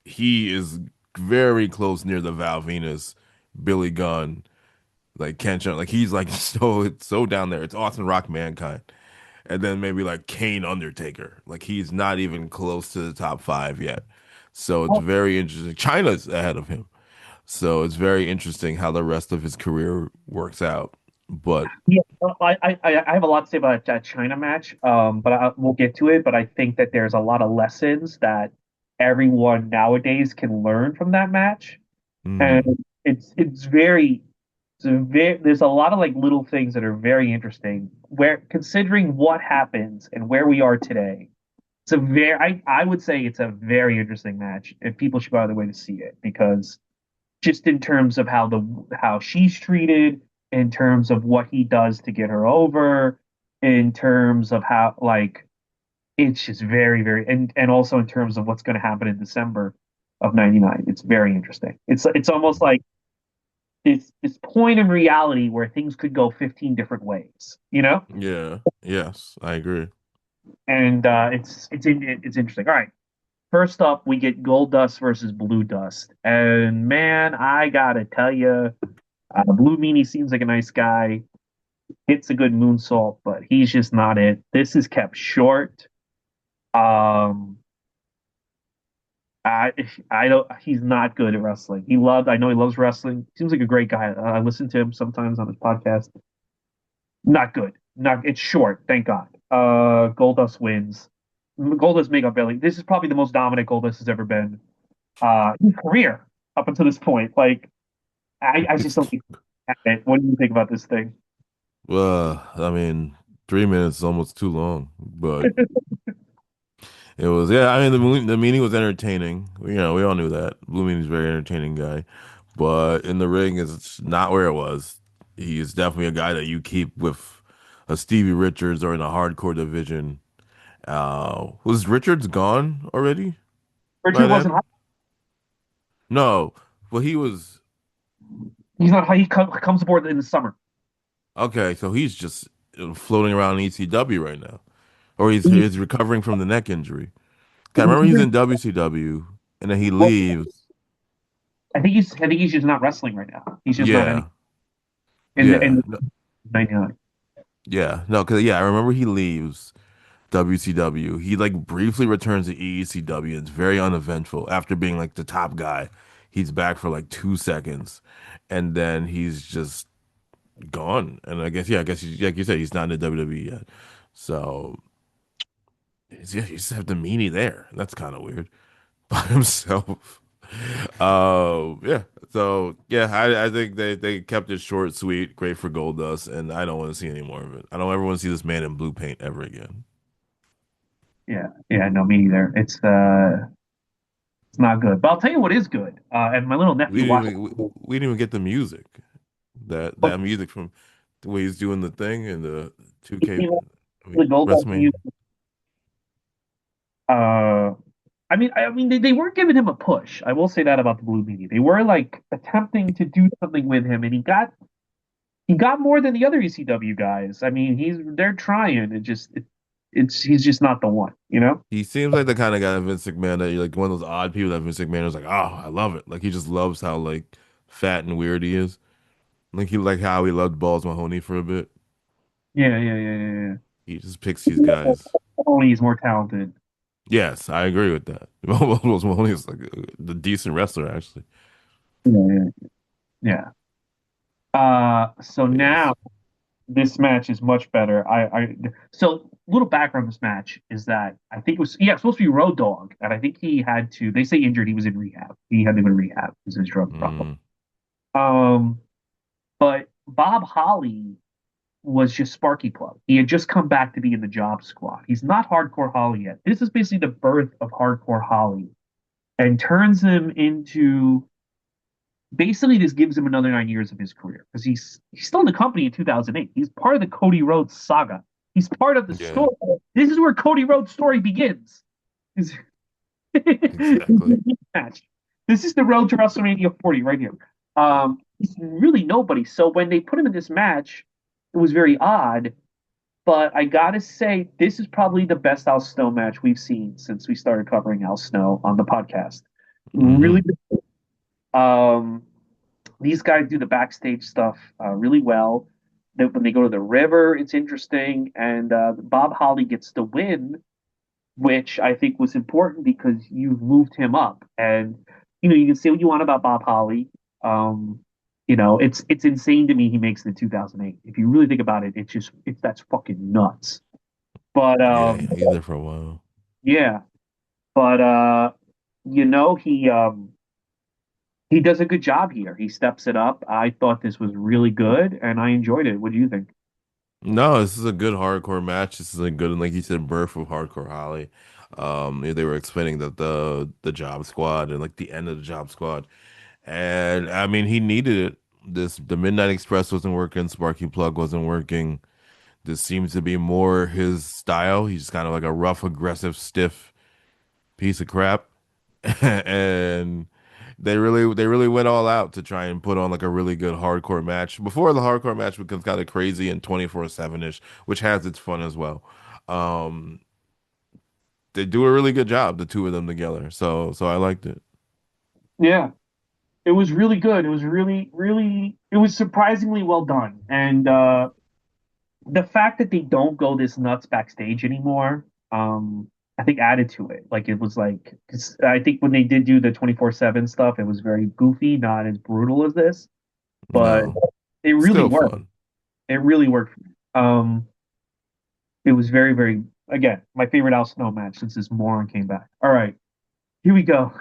S2: he is very close near the Val Venus, Billy Gunn, like Ken Shamrock. Like he's like so it's so down there. It's Austin Rock Mankind, and then maybe like Kane Undertaker. Like he's not even close to the top five yet. So it's
S1: Oh,
S2: very interesting. China's ahead of him. So it's very interesting how the rest of his career works out. But
S1: yeah, I have a lot to say about that China match, but we'll get to it. But I think that there's a lot of lessons that everyone nowadays can learn from that match, and
S2: mm,
S1: it's very there's a lot of like little things that are very interesting where considering what happens and where we are today. It's a very I would say it's a very interesting match and people should go out of their way to see it because just in terms of how she's treated, in terms of what he does to get her over, in terms of how like it's just very and also in terms of what's going to happen in December of '99. It's very interesting. It's almost like this point in reality where things could go 15 different ways, you know?
S2: yeah, yes, I agree.
S1: And it's interesting. All right. First up, we get Gold Dust versus Blue Dust. And man, I gotta tell you, Blue Meanie seems like a nice guy. Hits a good moonsault, but he's just not it. This is kept short. Um, I I don't. He's not good at wrestling. I know he loves wrestling. Seems like a great guy. I listen to him sometimes on his podcast. Not good. Not. It's short. Thank God. Goldust wins. Goldust makeup Billy. This is probably the most dominant Goldust has ever been. In his career up until this point. Like I just don't think it. What do you think about this thing?
S2: I mean, 3 minutes is almost too long, but it was, yeah. I mean, the meeting was entertaining. We all knew that. Blue Meaning's a very entertaining guy, but in the ring is not where it was. He is definitely a guy that you keep with a Stevie Richards or in a hardcore division. Was Richards gone already by
S1: Richard wasn't
S2: then?
S1: hot.
S2: No. Well, he was
S1: He's not hot. Comes aboard in the summer.
S2: okay. So he's just floating around ECW right now, or
S1: He,
S2: he's recovering from the neck injury. 'Cause I remember he's
S1: he-
S2: in WCW, and then he
S1: well,
S2: leaves.
S1: I think he's just not wrestling right now. He's just not any
S2: Yeah,
S1: in
S2: yeah, no,
S1: 99.
S2: yeah. No, because yeah, I remember he leaves WCW. He like briefly returns to ECW. It's very uneventful after being like the top guy. He's back for like 2 seconds, and then he's just gone. And I guess yeah, I guess like you said, he's not in the WWE yet. So yeah, you just have the meanie there. That's kind of weird by himself. Yeah. So yeah, I think they kept it short, sweet, great for Goldust, and I don't want to see any more of it. I don't ever want to see this man in blue paint ever again.
S1: Yeah, yeah, no, me either. It's not good. But I'll tell you what is good. And my little
S2: We
S1: nephew
S2: didn't
S1: watched.
S2: even we didn't even get the music. That music from the way he's doing the thing and the 2K, I
S1: The
S2: mean
S1: Goldust
S2: WrestleMania.
S1: music. Uh, I mean, they weren't giving him a push. I will say that about the Blue Meanie. They were like attempting to do something with him, and he got more than the other ECW guys. I mean, they're trying. It's he's just not the one, you know?
S2: He seems like the kind of guy Vince McMahon that you're like one of those odd people that Vince McMahon was like, oh, I love it. Like he just loves how like fat and weird he is. Like he like how he loved Balls Mahoney for a bit.
S1: Yeah, yeah, yeah, yeah,
S2: He just picks these
S1: yeah.
S2: guys.
S1: Only he's more talented.
S2: Yes, I agree with that. Balls Mahoney is like the decent wrestler actually.
S1: Yeah, yeah. So
S2: But
S1: now
S2: yes.
S1: this match is much better. So little background on this match is that I think it was yeah, it was supposed to be Road Dogg, and I think he had to. They say injured. He was in rehab. He had to go to rehab because of his drug problem.
S2: Mm,
S1: Um, but Bob Holly was just Sparky Plug. He had just come back to be in the Job Squad. He's not Hardcore Holly yet. This is basically the birth of Hardcore Holly, and turns him into basically this gives him another 9 years of his career because he's still in the company in 2008. He's part of the Cody Rhodes saga. He's part of the
S2: yeah,
S1: story. This is where Cody Rhodes' story begins. Is
S2: exactly.
S1: match. This is the road to WrestleMania 40 right here. He's really nobody. So when they put him in this match, it was very odd. But I gotta say, this is probably the best Al Snow match we've seen since we started covering Al Snow on the podcast. Really,
S2: Hmm.
S1: um, these guys do the backstage stuff really well. When they go to the river, it's interesting, and Bob Holly gets the win, which I think was important because you've moved him up, and you can say what you want about Bob Holly. Um, it's insane to me he makes it in 2008. If you really think about it, it's that's fucking nuts. But
S2: Yeah, yeah, he's there for a while.
S1: yeah, but he does a good job here. He steps it up. I thought this was really good, and I enjoyed it. What do you think?
S2: No, this is a good hardcore match. This is a good, like you said, birth of Hardcore Holly. Yeah, they were explaining that the Job Squad and like the end of the Job Squad, and I mean he needed it. The Midnight Express wasn't working. Sparky Plug wasn't working. This seems to be more his style. He's kind of like a rough, aggressive, stiff piece of crap, and they really went all out to try and put on like a really good hardcore match before the hardcore match becomes kind of crazy and 24/7 ish, which has its fun as well. Um, they do a really good job, the two of them together. So I liked it.
S1: Yeah, it was really good. It was really, really, it was surprisingly well done. And the fact that they don't go this nuts backstage anymore, I think added to it. Like it was like, 'cause I think when they did do the 24/7 stuff, it was very goofy, not as brutal as this, but
S2: No,
S1: it really
S2: still
S1: worked.
S2: fun.
S1: It really worked. It was very, very, again, my favorite Al Snow match since this moron came back. All right, here we go.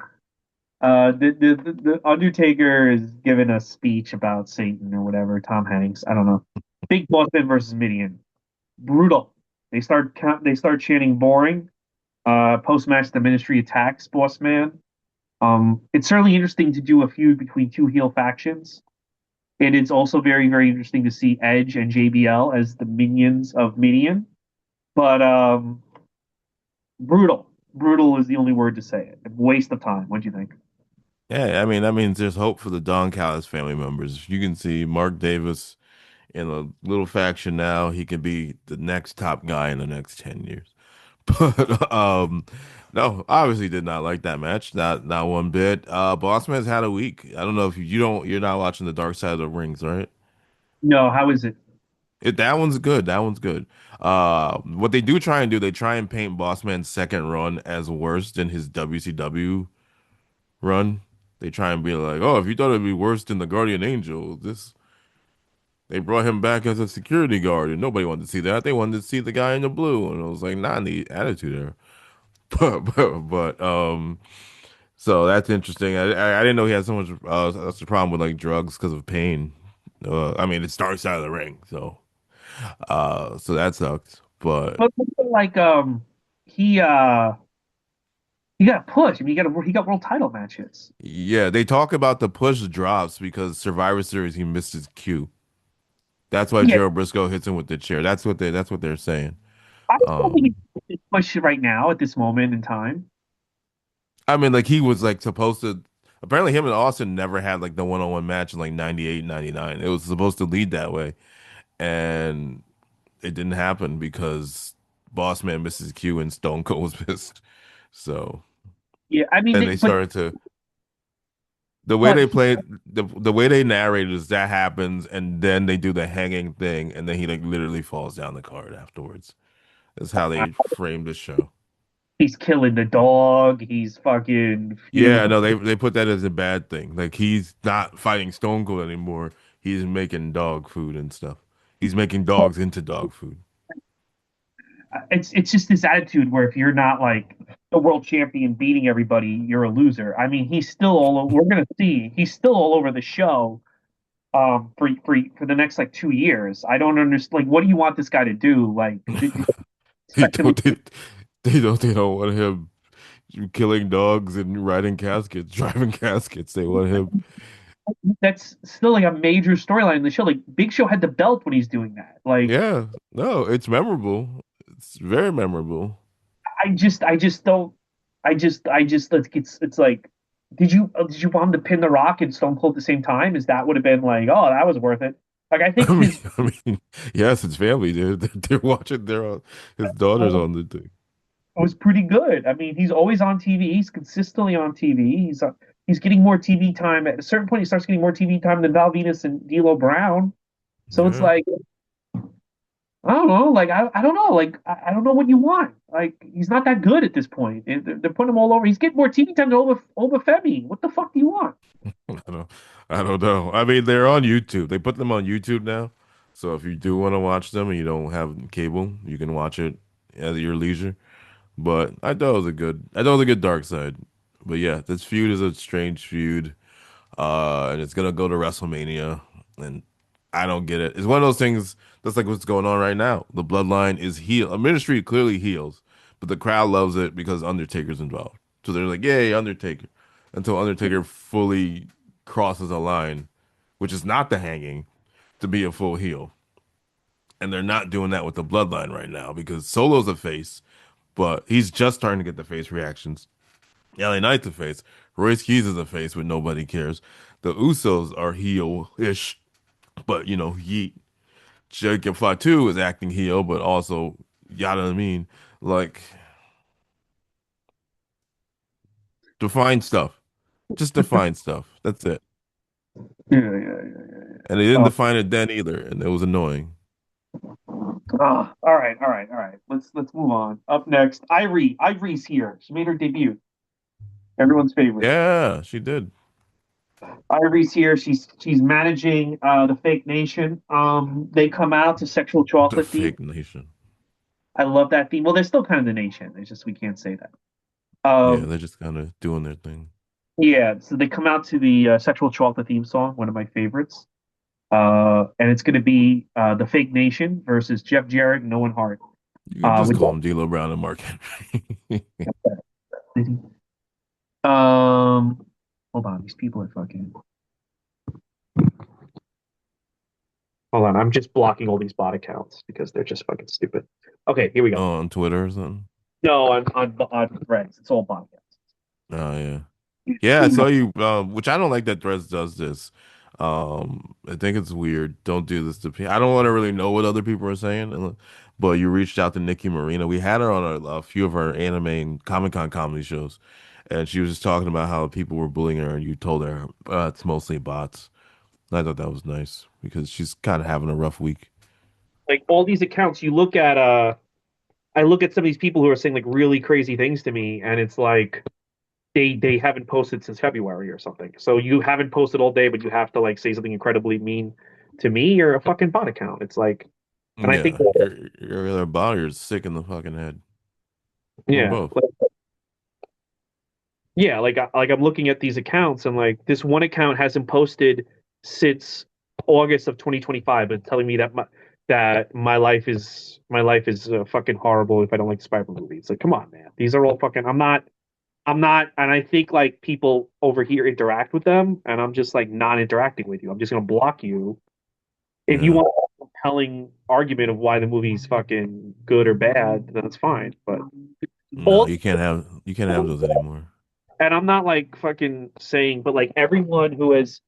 S1: The Undertaker is giving a speech about Satan or whatever. Tom Hanks, I don't know. Big Boss Man versus Midian, brutal. They start chanting boring. Post match, the Ministry attacks Boss Man. It's certainly interesting to do a feud between two heel factions. And it's also very, very interesting to see Edge and JBL as the minions of Minion. But brutal. Brutal is the only word to say it. Waste of time. What do you think?
S2: Yeah, I mean that means there's hope for the Don Callis family members. You can see Mark Davis in a little faction now. He can be the next top guy in the next 10 years. But no, obviously did not like that match. Not one bit. Boss Man's had a week. I don't know if you're not watching the Dark Side of the Rings, right?
S1: No, how is it?
S2: That one's good. That one's good. What they do try and do, they try and paint Boss Man's second run as worse than his WCW run. They try and be like, oh, if you thought it'd be worse than the Guardian Angel, this they brought him back as a security guard, and nobody wanted to see that. They wanted to see the guy in the blue, and it was like not in the attitude era. But so that's interesting. I didn't know he had so much. That's the problem with like drugs because of pain. I mean, it starts out of the ring, so that sucks. But
S1: But like he uh he got pushed. I mean, he got world title matches.
S2: yeah, they talk about the push drops because Survivor Series he missed his cue. That's why
S1: Yeah,
S2: Gerald Briscoe hits him with the chair. That's what they're saying.
S1: I don't think
S2: Um,
S1: he's pushed right now at this moment in time.
S2: I mean, like he was like supposed to. Apparently, him and Austin never had like the one-on-one match in like 98, 99. It was supposed to lead that way, and it didn't happen because Boss Man missed his cue and Stone Cold was pissed. So
S1: Yeah, I mean,
S2: then they
S1: but
S2: started to the way
S1: but
S2: they played the way they narrated is that happens, and then they do the hanging thing, and then he like literally falls down the card afterwards. That's how they framed the show.
S1: he's killing the dog. He's fucking
S2: Yeah,
S1: feuding.
S2: no, they put that as a bad thing. Like he's not fighting Stone Cold anymore. He's making dog food and stuff. He's making dogs into dog food.
S1: It's just this attitude where if you're not like the world champion beating everybody, you're a loser. I mean, he's still all over, we're gonna see he's still all over the show for the next like 2 years. I don't understand. Like, what do you want this guy to do? Like, do you
S2: They
S1: expect him
S2: don't
S1: to?
S2: they don't want him killing dogs and riding caskets, driving caskets. They want him.
S1: That's still like a major storyline in the show. Like, Big Show had the belt when he's doing that. Like,
S2: Yeah, no, it's memorable. It's very memorable.
S1: I just don't. Like, it's like, did you want him to pin the Rock and Stone Cold at the same time? Is that would have been like, oh, that was worth it. Like, I think his
S2: I mean, yes, it's family. They're watching his daughters on the thing.
S1: was pretty good. I mean, he's always on TV. He's consistently on TV. He's getting more TV time. At a certain point, he starts getting more TV time than Val Venus and D'Lo Brown. So it's
S2: Yeah.
S1: like, I don't know. Like, I don't know. Like, I don't know what you want. Like, he's not that good at this point. They're putting him all over. He's getting more TV time than Oba Femi. What the fuck do you want?
S2: I don't, I don't know. I mean, they're on YouTube. They put them on YouTube now. So if you do want to watch them and you don't have cable, you can watch it at your leisure. But I thought it was a good dark side. But yeah, this feud is a strange feud. And it's gonna go to WrestleMania, and I don't get it. It's one of those things that's like what's going on right now. The bloodline is heel. A ministry clearly heals, but the crowd loves it because Undertaker's involved. So they're like, "Yay, Undertaker!" Until Undertaker fully crosses a line, which is not the hanging, to be a full heel. And they're not doing that with the bloodline right now because Solo's a face, but he's just starting to get the face reactions. LA Knight's a face. Royce Keys is a face, but nobody cares. The Usos are heel-ish, but yeet. Jacob Fatu is acting heel, but also, you know what I mean? Like, define stuff. Just define stuff. That's it.
S1: Yeah.
S2: And they didn't
S1: Oh,
S2: define it then either, and it was annoying.
S1: all right. Let's move on. Up next, Irie. Irie's here. She made her debut. Everyone's favorite.
S2: Yeah, she did.
S1: Irie's here. She's managing the Fake Nation. They come out to Sexual
S2: The
S1: Chocolate theme.
S2: fake nation.
S1: I love that theme. Well, they're still kind of the nation. It's just we can't say that.
S2: Yeah,
S1: Um,
S2: they're just kind of doing their thing.
S1: yeah. So they come out to the Sexual Chocolate theme song, one of my favorites. And it's going to be the Fake Nation versus Jeff Jarrett and Owen Hart.
S2: You can just
S1: With
S2: call them D'Lo Brown and Mark Henry.
S1: um, hold on, these people are fucking. Hold on, I'm just blocking all these bot accounts because they're just fucking stupid. Okay, here we go.
S2: on Twitter or something.
S1: No, on Threads. It's all bot
S2: Oh yeah.
S1: accounts.
S2: Yeah, I
S1: You know,
S2: saw you, which I don't like that Threads does this. I think it's weird. Don't do this to people. I don't want to really know what other people are saying, but you reached out to Nikki Marina. We had her on a few of our anime and Comic Con comedy shows, and she was just talking about how people were bullying her, and you told her it's mostly bots. And I thought that was nice because she's kind of having a rough week.
S1: like all these accounts, you look at I look at some of these people who are saying like really crazy things to me, and it's like they haven't posted since February or something. So you haven't posted all day, but you have to like say something incredibly mean to me. You're a fucking bot account. It's like, and I think
S2: Yeah, you're either a bot or you're sick in the fucking head, or
S1: yeah,
S2: both.
S1: yeah, like I'm looking at these accounts and like this one account hasn't posted since August of 2025, but telling me that my life is fucking horrible if I don't like the Spider-Man movie. It's like, come on, man. These are all fucking. I'm not, and I think like people over here interact with them, and I'm just like not interacting with you. I'm just gonna block you. If you
S2: Yeah.
S1: want a compelling argument of why the movie's fucking good or bad, then it's fine. But
S2: No,
S1: all
S2: you can't have those anymore.
S1: and I'm not like fucking saying, but like everyone who has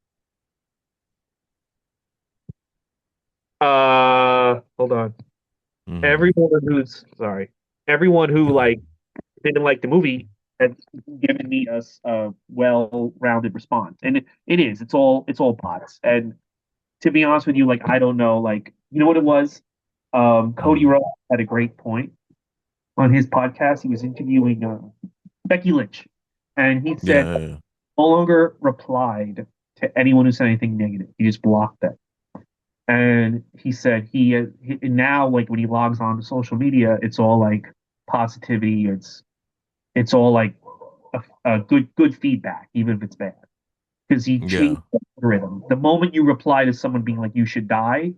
S1: hold on.
S2: Hmm.
S1: Everyone who's sorry. Everyone who like didn't like the movie has given me a well-rounded response. And it is. It's all bots. And to be honest with you, like I don't know, like you know what it was? Cody
S2: Hmm.
S1: Rhodes had a great point on his podcast. He was interviewing Becky Lynch, and he
S2: Yeah,
S1: said
S2: yeah, yeah.
S1: no longer replied to anyone who said anything negative. He just blocked them. And he said he now like when he logs on to social media, it's all like positivity. It's all like a good feedback, even if it's bad, because he changed
S2: Yeah.
S1: the algorithm. The moment you reply to someone being like you should die,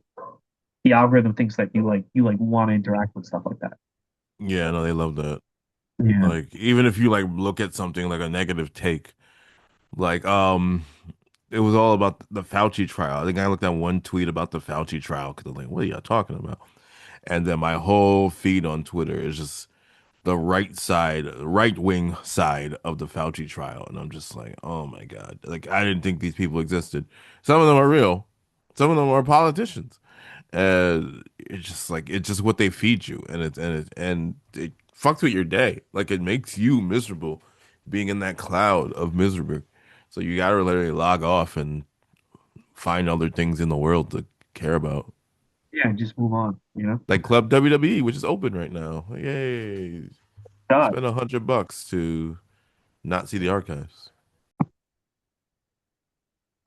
S1: the algorithm thinks that you like want to interact with stuff like that.
S2: Yeah, no, they love that.
S1: Yeah.
S2: Like even if you like look at something like a negative take, like it was all about the Fauci trial. I think I looked at one tweet about the Fauci trial because I'm like, what are y'all talking about? And then my whole feed on Twitter is just the right side, right wing side of the Fauci trial. And I'm just like, oh my God. Like I didn't think these people existed. Some of them are real. Some of them are politicians. It's just like it's just what they feed you, and it fucks with your day. Like it makes you miserable being in that cloud of misery. So you gotta literally log off and find other things in the world to care about.
S1: Yeah, just move on, you know?
S2: Like Club WWE, which is open right now. Yay.
S1: God.
S2: Spend $100 to not see the archives.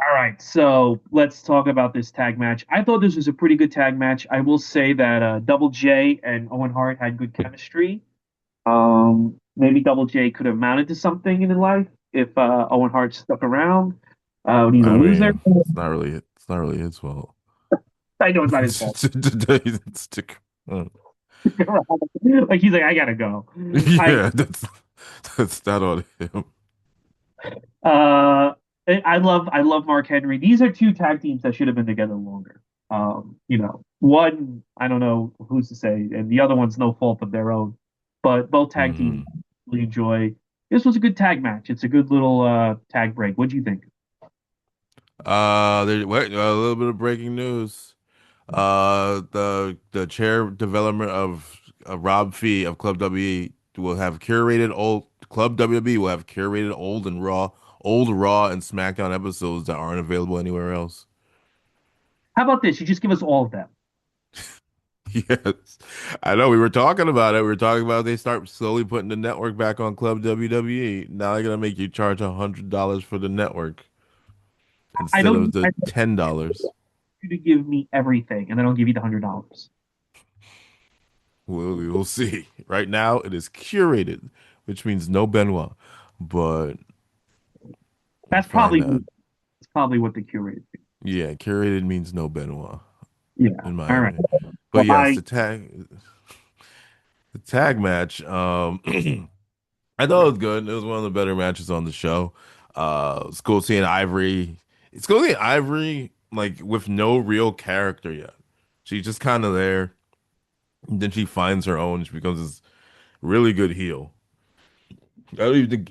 S1: All right, so let's talk about this tag match. I thought this was a pretty good tag match. I will say that Double J and Owen Hart had good chemistry. Maybe Double J could have mounted to something in his life if Owen Hart stuck around. When he's a
S2: I
S1: loser.
S2: mean, it's not really his fault.
S1: I know it's not his fault.
S2: Stick. uh,
S1: Like he's like, I gotta go. I
S2: Yeah, that's not on him.
S1: uh I love Mark Henry. These are two tag teams that should have been together longer. You know, one I don't know who's to say, and the other one's no fault of their own. But both tag teams
S2: Hmm.
S1: really enjoy. This was a good tag match. It's a good little tag break. What do you think?
S2: Wait, a little bit of breaking news. The chair development of Rob Fee of Club WE will have curated old Club WWE will have curated old Raw and SmackDown episodes that aren't available anywhere else.
S1: How about this? You just give us all of them.
S2: Yes, I know. We were talking about it. We were talking about they start slowly putting the network back on Club WWE. Now they're gonna make you charge $100 for the network
S1: I
S2: instead of
S1: don't.
S2: the
S1: I
S2: $10.
S1: want you to give me everything, and then I'll give you the $100.
S2: We'll see. Right now, it is curated, which means no Benoit, but we'll
S1: That's
S2: find
S1: probably
S2: out.
S1: that's probably what the curated thing.
S2: Yeah, curated means no Benoit,
S1: Yeah.
S2: in my
S1: All right.
S2: opinion. But
S1: Well,
S2: yes, the tag match. I thought it was good. It was one of the better matches on the show. It's cool seeing Ivory. It's cool seeing Ivory. like with no real character yet. She's just kind of there. And then she finds her own. She becomes this really good heel. I think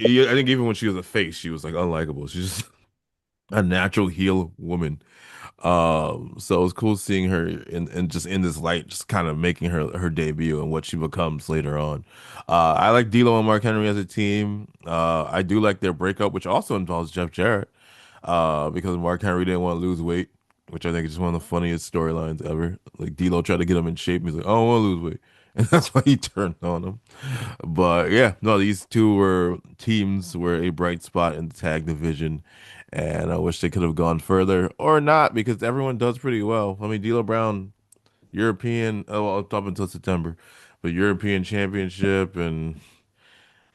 S2: even when she was a face, she was like unlikable. She's just a natural heel woman. So it was cool seeing her in just in this light, just kind of making her debut and what she becomes later on. I like D'Lo and Mark Henry as a team. I do like their breakup, which also involves Jeff Jarrett, because Mark Henry didn't want to lose weight, which I think is just one of the funniest storylines ever. Like D'Lo tried to get him in shape, he's like, "I don't want to lose weight," and that's why he turned on him. But yeah, no, these two were teams were a bright spot in the tag division, and I wish they could have gone further or not because everyone does pretty well. I mean, D'Lo Brown, European, well, up until September, but European Championship and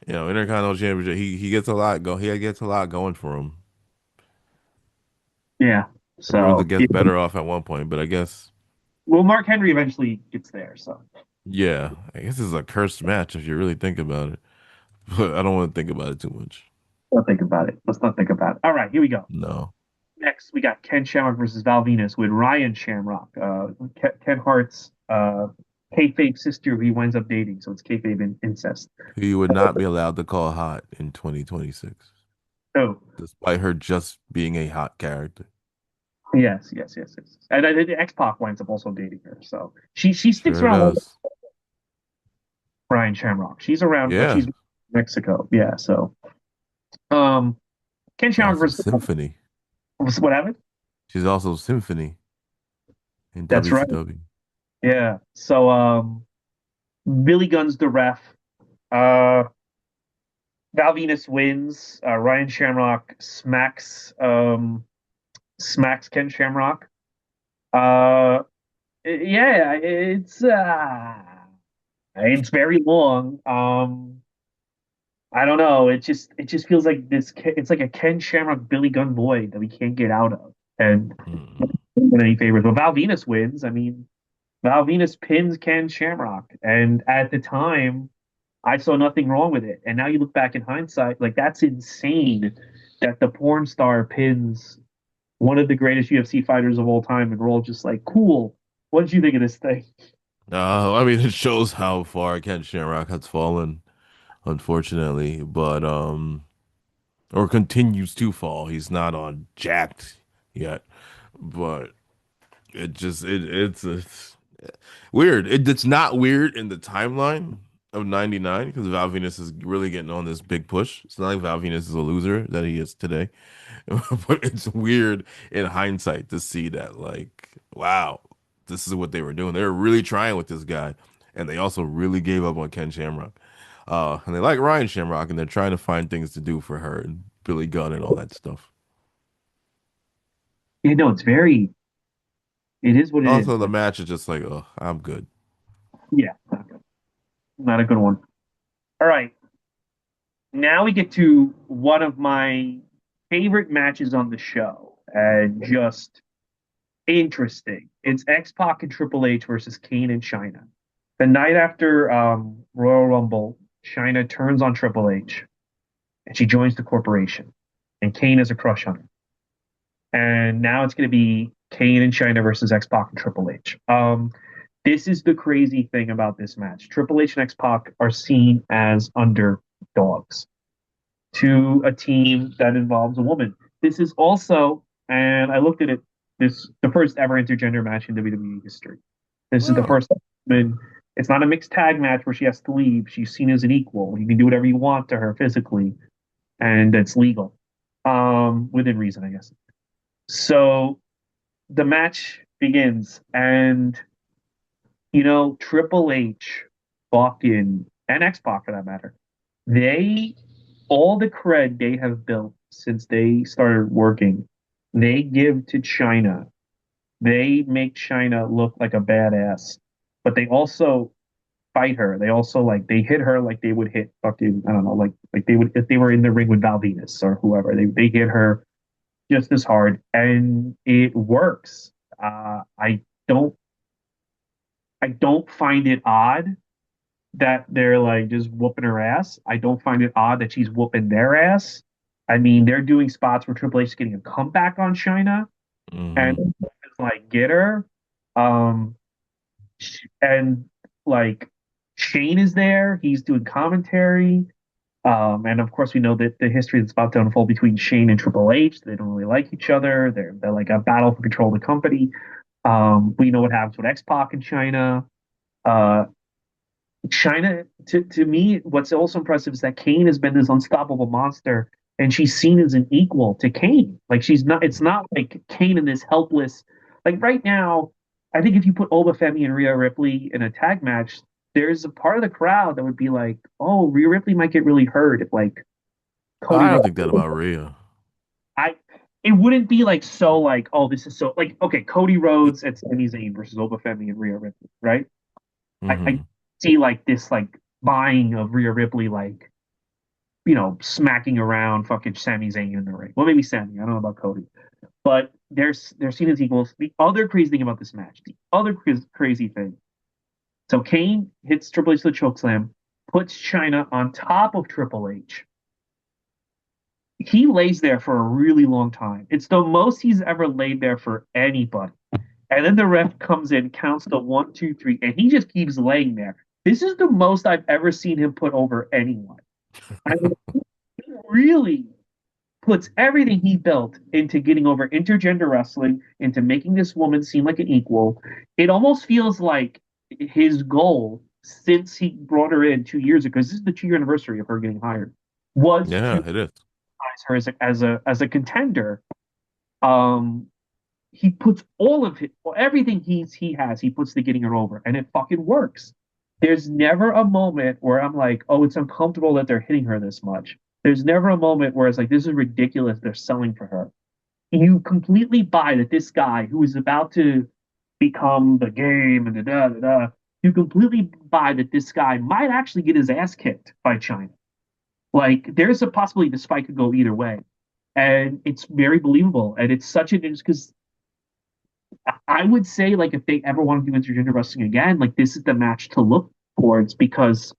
S2: Intercontinental Championship, he gets a lot he gets a lot going for him.
S1: Yeah.
S2: Everyone
S1: So,
S2: gets
S1: yeah.
S2: better off at one point, but I guess
S1: Well, Mark Henry eventually gets there. So,
S2: yeah, I guess this is a cursed match if you really think about it. But I don't want to think about it too much.
S1: don't think about it. Let's not think about it. All right, here we go.
S2: No.
S1: Next, we got Ken Shamrock versus Val Venus with Ryan Shamrock, Ken Hart's kayfabe sister who he winds up dating. So it's kayfabe incest.
S2: Who you would not be allowed to call hot in 2026,
S1: So
S2: despite her just being a hot character.
S1: yes. And I think X Pac winds up also dating her. So she sticks
S2: Sure
S1: around long.
S2: does.
S1: Ryan Shamrock. She's around, but she's
S2: Yeah,
S1: in Mexico. Yeah. So um, Ken Shamrock
S2: also
S1: versus
S2: Symphony.
S1: what happened?
S2: She's also Symphony in
S1: That's right.
S2: WCW.
S1: Yeah. So Billy Gunn's the ref. Uh, Val Venus wins. Ryan Shamrock smacks Ken Shamrock. Uh, yeah, it's very long. I don't know. It just feels like it's like a Ken Shamrock Billy Gunn void that we can't get out of. And
S2: Mm.
S1: not any favors, but Val Venus wins. I mean, Val Venus pins Ken Shamrock, and at the time, I saw nothing wrong with it. And now you look back in hindsight, like that's insane that the porn star pins one of the greatest UFC fighters of all time, and we're all just like, cool. What did you think of this thing?
S2: I mean, it shows how far Ken Shamrock has fallen, unfortunately, but or continues to fall. He's not on jacked yet, but it's weird. It's not weird in the timeline of '99 because Val Venus is really getting on this big push. It's not like Val Venus is a loser that he is today, but it's weird in hindsight to see that like, wow, this is what they were doing. They were really trying with this guy, and they also really gave up on Ken Shamrock. And they like Ryan Shamrock, and they're trying to find things to do for her and Billy Gunn and all that stuff.
S1: Yeah, no, it is what it is.
S2: Also, the
S1: But
S2: match is just like, oh, I'm good.
S1: yeah, not a good one. All right, now we get to one of my favorite matches on the show, and just interesting. It's X Pac and Triple H versus Kane and Chyna. The night after Royal Rumble, Chyna turns on Triple H, and she joins the corporation, and Kane has a crush on her. And now it's going to be Kane and Chyna versus X Pac and Triple H. This is the crazy thing about this match. Triple H and X Pac are seen as underdogs to a team that involves a woman. This is also, and I looked at it, this the first ever intergender match in WWE history. This is the
S2: Oh,
S1: first woman. It's not a mixed tag match where she has to leave. She's seen as an equal. You can do whatever you want to her physically, and it's legal, within reason, I guess. So the match begins, and Triple H, fucking, and X Pac for that matter, they all the cred they have built since they started working, they give to China. They make China look like a badass, but they also fight her. They also like they hit her like they would hit fucking I don't know like they would if they were in the ring with Val Venus or whoever. They hit her just as hard, and it works. Don't I don't find it odd that they're like just whooping her ass. I don't find it odd that she's whooping their ass. I mean, they're doing spots where Triple H is getting a comeback on China. and
S2: Hmm.
S1: it's like get her. Um, and like Shane is there. He's doing commentary. And of course, we know that the history that's about to unfold between Shane and Triple H. They don't really like each other. They're like a battle for control of the company. We know what happens with X Pac in China. Uh, China, to me, what's also impressive is that Kane has been this unstoppable monster, and she's seen as an equal to Kane. Like she's not. It's not like Kane and this helpless. Like right now, I think if you put Obafemi and Rhea Ripley in a tag match, there's a part of the crowd that would be like, "Oh, Rhea Ripley might get really hurt if like Cody
S2: I don't
S1: Rhodes."
S2: think that about Rhea.
S1: I it wouldn't be like so like, oh, this is so like okay, Cody Rhodes and Sami Zayn versus Obafemi and Rhea Ripley, right? I
S2: Hmm.
S1: see like this like buying of Rhea Ripley like smacking around fucking Sami Zayn in the ring. Well, maybe Sami. I don't know about Cody, but they're seen as equals. The other crazy thing about this match, the other crazy thing. So Kane hits Triple H with a chokeslam, puts Chyna on top of Triple H. He lays there for a really long time. It's the most he's ever laid there for anybody. And then the ref comes in, counts to one, two, three, and he just keeps laying there. This is the most I've ever seen him put over anyone. I mean, he really puts everything he built into getting over intergender wrestling, into making this woman seem like an equal. It almost feels like his goal since he brought her in 2 years ago, because this is the 2 year anniversary of her getting hired, was to
S2: Yeah, it is.
S1: recognize her as a contender. Um, he puts all of it, everything he has, he puts to getting her over, and it fucking works. There's never a moment where I'm like, oh, it's uncomfortable that they're hitting her this much. There's never a moment where it's like, this is ridiculous. They're selling for her. You completely buy that this guy who is about to become the game and da da da da. You completely buy that this guy might actually get his ass kicked by China. Like, there's a possibility this fight could go either way, and it's very believable. And it's such an because I would say like if they ever want to do intergender wrestling again, like this is the match to look towards because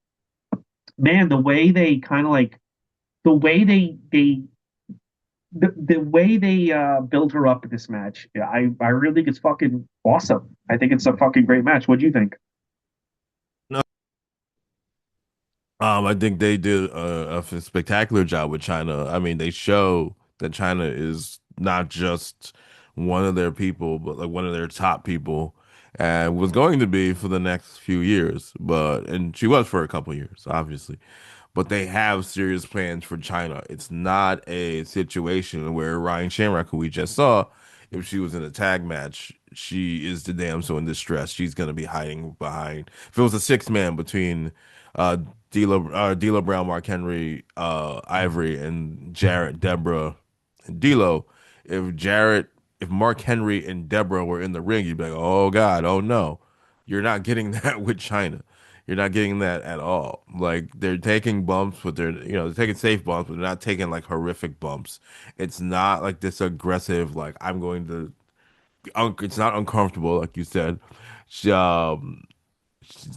S1: man, the way they kind of like the way the way they build her up in this match, yeah, I really think it's fucking awesome. I think it's a fucking great match. What do you think?
S2: No, I think they did a spectacular job with China. I mean, they show that China is not just one of their people, but like one of their top people, and was going to be for the next few years. And she was for a couple years, obviously. But they have serious plans for China. It's not a situation where Ryan Shamrock, who we just saw, if she was in a tag match, she is the damsel in distress. She's going to be hiding behind. If it was a six man between uh, D'Lo Brown, Mark Henry, Ivory, and Jarrett, Deborah, and D'Lo, if Mark Henry and Deborah were in the ring, you'd be like, oh God, oh no. You're not getting that with China. You're not getting that at all. Like they're taking bumps, but they're taking safe bumps, but they're not taking like horrific bumps. It's not like this aggressive, like I'm going to. It's not uncomfortable, like you said. She, um,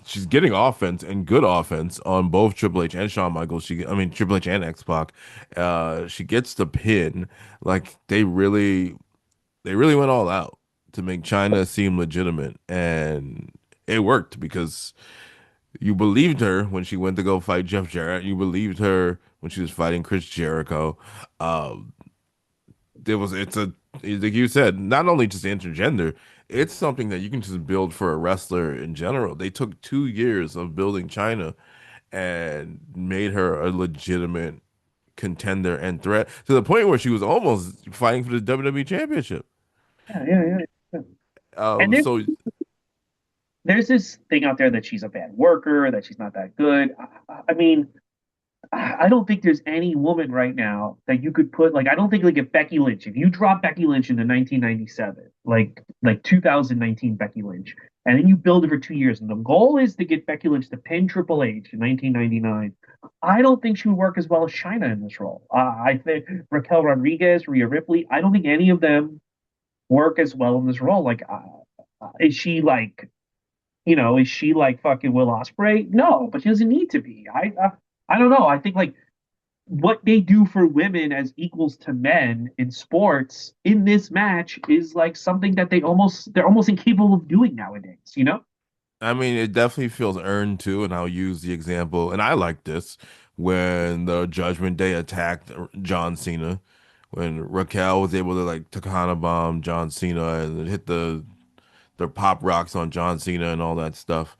S2: she's getting offense and good offense on both Triple H and Shawn Michaels. I mean Triple H and X Pac. She gets the pin. Like they really went all out to make China seem legitimate, and it worked because you believed her when she went to go fight Jeff Jarrett. You believed her when she was fighting Chris Jericho. Um, it's a like you said, not only just intergender, it's something that you can just build for a wrestler in general. They took 2 years of building China and made her a legitimate contender and threat to the point where she was almost fighting for the WWE Championship.
S1: Yeah, yeah, yeah. Yeah. And
S2: So
S1: there's this thing out there that she's a bad worker, that she's not that good. I mean, I don't think there's any woman right now that you could put like I don't think like if Becky Lynch, if you drop Becky Lynch into 1997, like 2019 Becky Lynch, and then you build it for 2 years, and the goal is to get Becky Lynch to pin Triple H in 1999. I don't think she would work as well as Chyna in this role. I think Raquel Rodriguez, Rhea Ripley, I don't think any of them work as well in this role. Like, is she like is she like fucking Will Ospreay? No, but she doesn't need to be. I don't know. I think like what they do for women as equals to men in sports in this match is like something that they're almost incapable of doing nowadays, you know?
S2: I mean, it definitely feels earned too, and I'll use the example, and I like this when the Judgment Day attacked John Cena, when Raquel was able to like Takana bomb John Cena and hit the pop rocks on John Cena and all that stuff.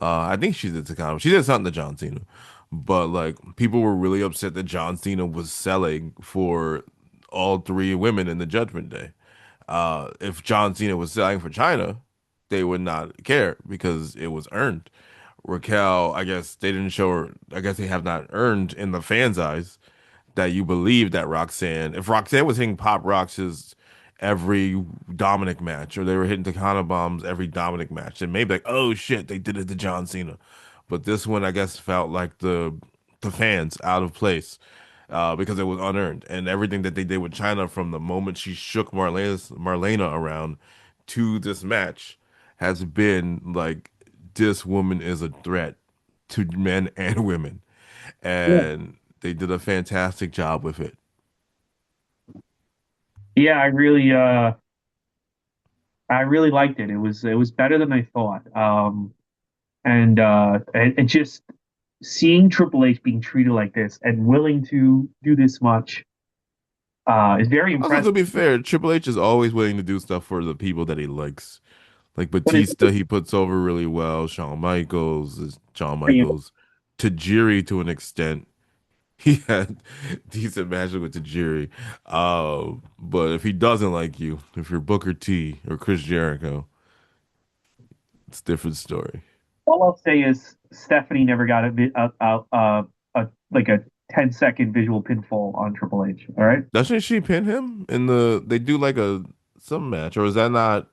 S2: I think she did Takana. She did something to John Cena, but like people were really upset that John Cena was selling for all three women in the Judgment Day. If John Cena was selling for China, they would not care because it was earned. Raquel, I guess they didn't show her. I guess they have not earned in the fans' eyes that you believe that Roxanne, if Roxanne was hitting pop rocks every Dominic match, or they were hitting Takana bombs every Dominic match, and maybe like, oh shit, they did it to John Cena. But this one, I guess, felt like the fans out of place because it was unearned, and everything that they did with China from the moment she shook Marlena around to this match has been like this woman is a threat to men and women,
S1: Yeah.
S2: and they did a fantastic job with it.
S1: Yeah, I really liked it. It was better than I thought. And just seeing Triple H being treated like this and willing to do this much is very
S2: Also,
S1: impressive.
S2: to be fair, Triple H is always willing to do stuff for the people that he likes. Like
S1: But it's
S2: Batista, he puts over really well. Shawn Michaels is Shawn
S1: very
S2: Michaels. Tajiri to an extent. He had decent matches with Tajiri. But if he doesn't like you, if you're Booker T or Chris Jericho, it's a different story.
S1: all I'll say is Stephanie never got a like a 10-second visual pinfall on Triple H. All right.
S2: Doesn't she pin him in they do like a some match, or is that not?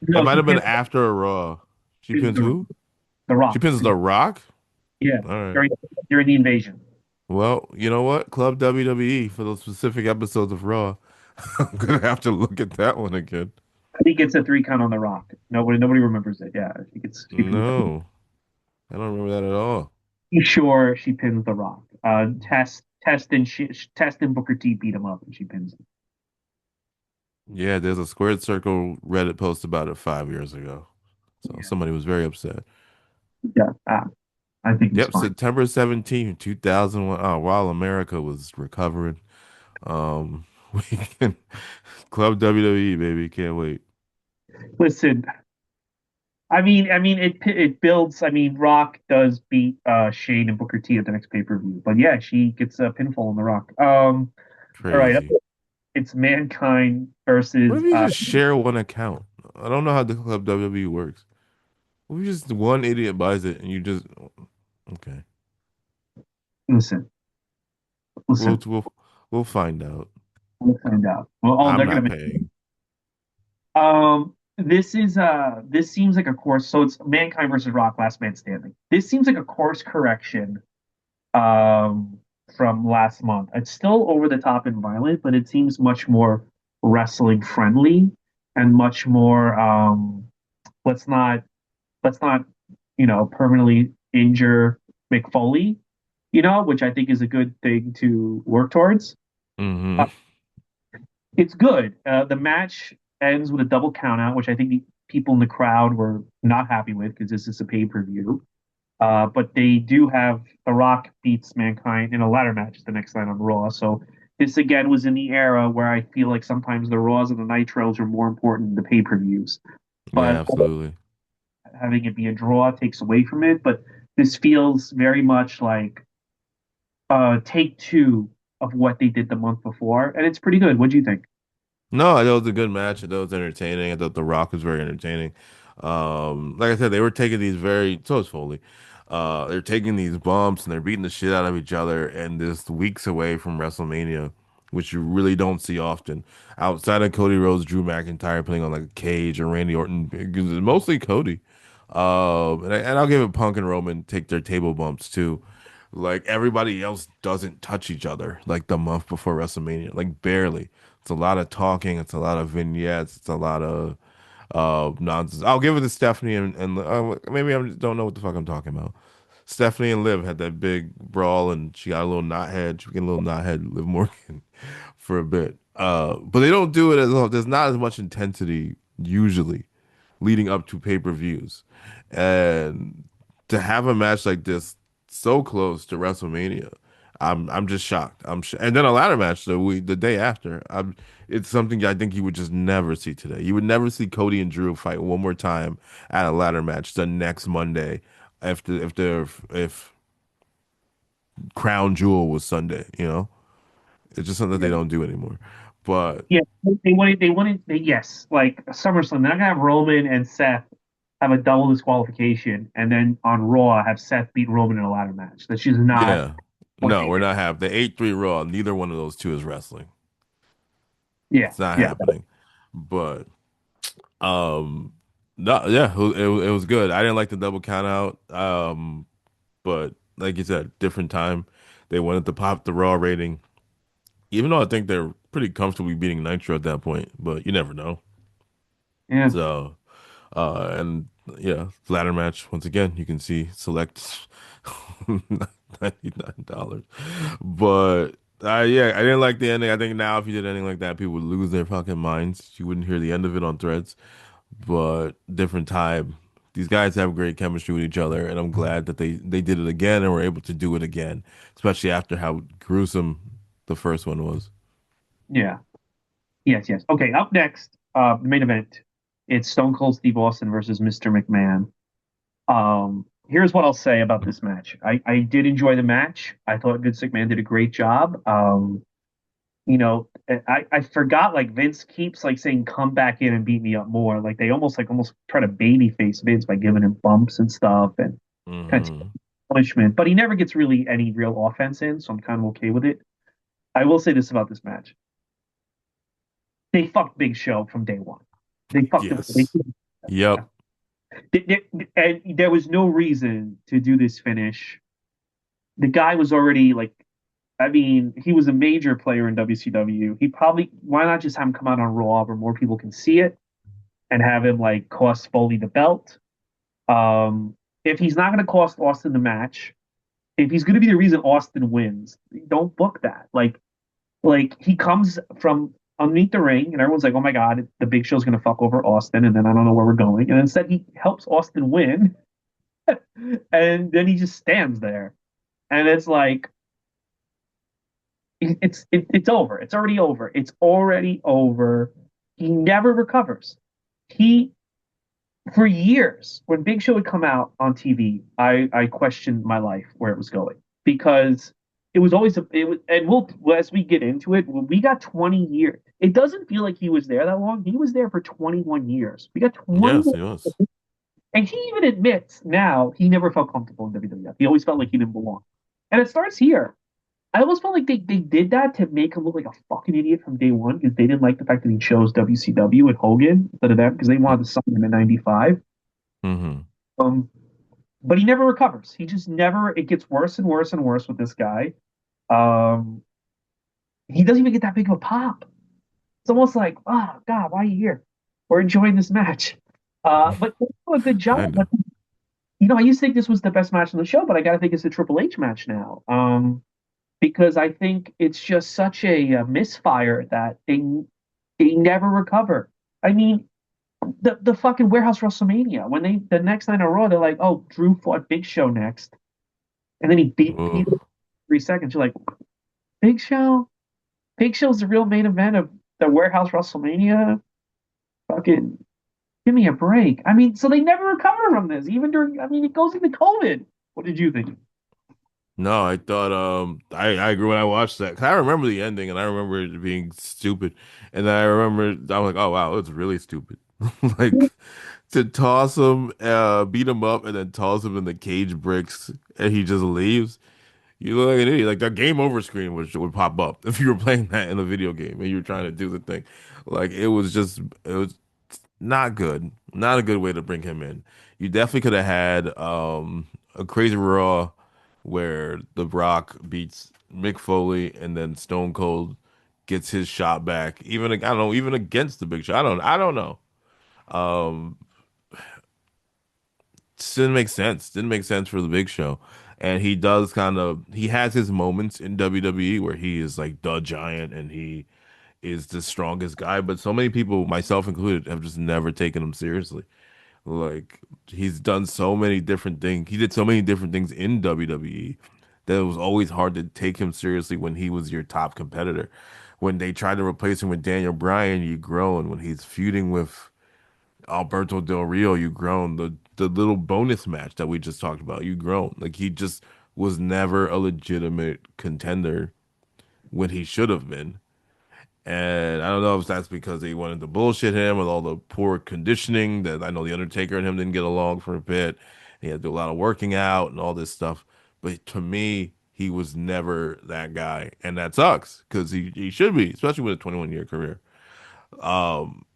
S2: That
S1: No,
S2: might
S1: she
S2: have been
S1: pinned
S2: after a Raw. She pins
S1: the,
S2: who?
S1: the
S2: She
S1: Rock.
S2: pins The Rock?
S1: Yeah,
S2: All right.
S1: during the invasion.
S2: Well, you know what? Club WWE for those specific episodes of Raw. I'm gonna have to look at that one again.
S1: I think it's a 3 count on the Rock. Nobody remembers it. Yeah, I think she pins.
S2: No, I don't remember that at all.
S1: Sure, she pins the Rock. Test and Booker T beat him up, and she pins him.
S2: Yeah, there's a squared circle Reddit post about it 5 years ago. So
S1: Yeah,
S2: somebody was very upset.
S1: yeah. I think it's
S2: Yep,
S1: fine.
S2: September 17th, 2001. Oh, while America was recovering. We can Club WWE, baby. Can't wait.
S1: Listen, it builds. I mean, Rock does beat Shane and Booker T at the next pay per view, but yeah, she gets a pinfall on the Rock. All right,
S2: Crazy.
S1: it's Mankind
S2: What
S1: versus
S2: if you just share one account? I don't know how the Club WWE works. What if just one idiot buys it and you just okay.
S1: listen,
S2: We'll
S1: listen.
S2: we'll we'll find out.
S1: We'll find out. Well, oh,
S2: I'm
S1: they're gonna
S2: not
S1: make.
S2: paying.
S1: This seems like a course. So it's Mankind versus Rock, Last Man Standing. This seems like a course correction um from last month. It's still over the top and violent, but it seems much more wrestling friendly and much more let's not let's not permanently injure McFoley, which I think is a good thing to work towards. Uh,
S2: Hmm.
S1: it's good. The match ends with a double countout, which I think the people in the crowd were not happy with because this is a pay-per-view. But they do have The Rock beats Mankind in a ladder match the next night on Raw. So this again was in the era where I feel like sometimes the Raws and the Nitros are more important than the pay-per-views.
S2: Yeah,
S1: But
S2: absolutely.
S1: having it be a draw takes away from it. But this feels very much like take two of what they did the month before, and it's pretty good. What do you think?
S2: No, I thought it was a good match. I thought it was entertaining. I thought The Rock was very entertaining. Like I said, they were taking these very so is Foley. They're taking these bumps and they're beating the shit out of each other, and this weeks away from WrestleMania, which you really don't see often. Outside of Cody Rhodes, Drew McIntyre playing on like a cage or Randy Orton, because it's mostly Cody. And I'll give it Punk and Roman take their table bumps too. Like everybody else doesn't touch each other like the month before WrestleMania, like barely. It's a lot of talking. It's a lot of vignettes. It's a lot of nonsense. I'll give it to Stephanie and maybe I just don't know what the fuck I'm talking about. Stephanie and Liv had that big brawl, and she got a little knothead. She became a little knothead, Liv Morgan, for a bit. But they don't do it as long. There's not as much intensity usually leading up to pay-per-views, and to have a match like this so close to WrestleMania, I'm just shocked. And then a ladder match the day after. It's something I think you would just never see today. You would never see Cody and Drew fight one more time at a ladder match the next Monday if Crown Jewel was Sunday. It's just something that
S1: Yeah.
S2: they don't do anymore. But
S1: Yeah, yes, like SummerSlam. They're not gonna have Roman and Seth have a double disqualification, and then on Raw have Seth beat Roman in a ladder match. That's just not
S2: yeah,
S1: what
S2: no,
S1: they
S2: we're
S1: do.
S2: not having the 8-3 Raw. Neither one of those two is wrestling.
S1: Yeah,
S2: It's not
S1: yeah,
S2: happening. But um, no, yeah, it was good. I didn't like the double count out. But like you said, different time. They wanted to pop the Raw rating, even though I think they're pretty comfortably beating Nitro at that point. But you never know.
S1: yeah,
S2: So, and yeah, ladder match once again. You can see select $99. But yeah, I didn't like the ending. I think now if you did anything like that, people would lose their fucking minds. You wouldn't hear the end of it on threads. But different time. These guys have great chemistry with each other, and I'm glad that they did it again and were able to do it again, especially after how gruesome the first one was.
S1: yeah. Yes, yes. Okay, up next, the main event. It's Stone Cold Steve Austin versus Mr. McMahon. Here's what I'll say about this match. I did enjoy the match. I thought Vince McMahon did a great job. I forgot like Vince keeps like saying come back in and beat me up more. Like they almost try to baby face Vince by giving him bumps and stuff and kind of
S2: Hmm.
S1: punishment, but he never gets really any real offense in, so I'm kind of okay with it. I will say this about this match. They fucked Big Show from day one. They fucked him.
S2: Yes. Yep.
S1: And there was no reason to do this finish. The guy was already like, I mean, he was a major player in WCW. Why not just have him come out on Raw where more people can see it and have him like cost Foley the belt? If he's not going to cost Austin the match, if he's going to be the reason Austin wins, don't book that. Like he comes from underneath the ring, and everyone's like, "Oh my God, the Big Show's going to fuck over Austin," and then I don't know where we're going. And instead, he helps Austin win, and then he just stands there, and it's like it's over. It's already over. It's already over. He never recovers. He For years, when Big Show would come out on TV, I questioned my life where it was going because it was always it was, and as we get into it, we got 20 years. It doesn't feel like he was there that long. He was there for 21 years. We got 20,
S2: Yes, it was.
S1: and he even admits now he never felt comfortable in WWF. He always felt like he didn't belong, and it starts here. I almost felt like they did that to make him look like a fucking idiot from day one because they didn't like the fact that he chose WCW and Hogan instead of them because they wanted to sign him in '95.
S2: Mm-hmm.
S1: Um, but he never recovers. He just never. It gets worse and worse and worse with this guy. Um, he doesn't even get that big of a pop. It's almost like, oh God, why are you here? We're enjoying this match. But they do a good job.
S2: Kind
S1: But
S2: of.
S1: I used to think this was the best match on the show, but I got to think it's a Triple H match now. Because I think it's just such a misfire that they never recover. I mean, the fucking warehouse WrestleMania when the next night on Raw they're like, oh, Drew fought Big Show next, and then he beat Peter
S2: Ugh.
S1: 3 seconds. You're like, Big Show, Big Show's the real main event of the warehouse WrestleMania. Fucking give me a break. I mean, so they never recover from this, even during. I mean, it goes into COVID. What did you think?
S2: No, I thought I agree when I watched that 'cause I remember the ending and I remember it being stupid, and then I remember I'm like, oh wow, it's really stupid. Like to toss him, beat him up, and then toss him in the cage bricks, and he just leaves. You look like an idiot. Like that game over screen would pop up if you were playing that in a video game and you were trying to do the thing. Like it was not good. Not a good way to bring him in. You definitely could have had a crazy Raw where The Rock beats Mick Foley and then Stone Cold gets his shot back. Even I don't know, even against the Big Show. I don't know. Um just didn't make sense. Didn't make sense for the Big Show. And he has his moments in WWE where he is like the giant and he is the strongest guy, but so many people, myself included, have just never taken him seriously. Like he's done so many different things. He did so many different things in WWE that it was always hard to take him seriously when he was your top competitor. When they tried to replace him with Daniel Bryan, you groan. When he's feuding with Alberto Del Rio, you groan. The little bonus match that we just talked about, you groan. Like he just was never a legitimate contender when he should have been. And I don't know if that's because they wanted to bullshit him with all the poor conditioning that I know the Undertaker and him didn't get along for a bit. He had to do a lot of working out and all this stuff. But to me, he was never that guy. And that sucks because he should be, especially with a 21-year career. Um,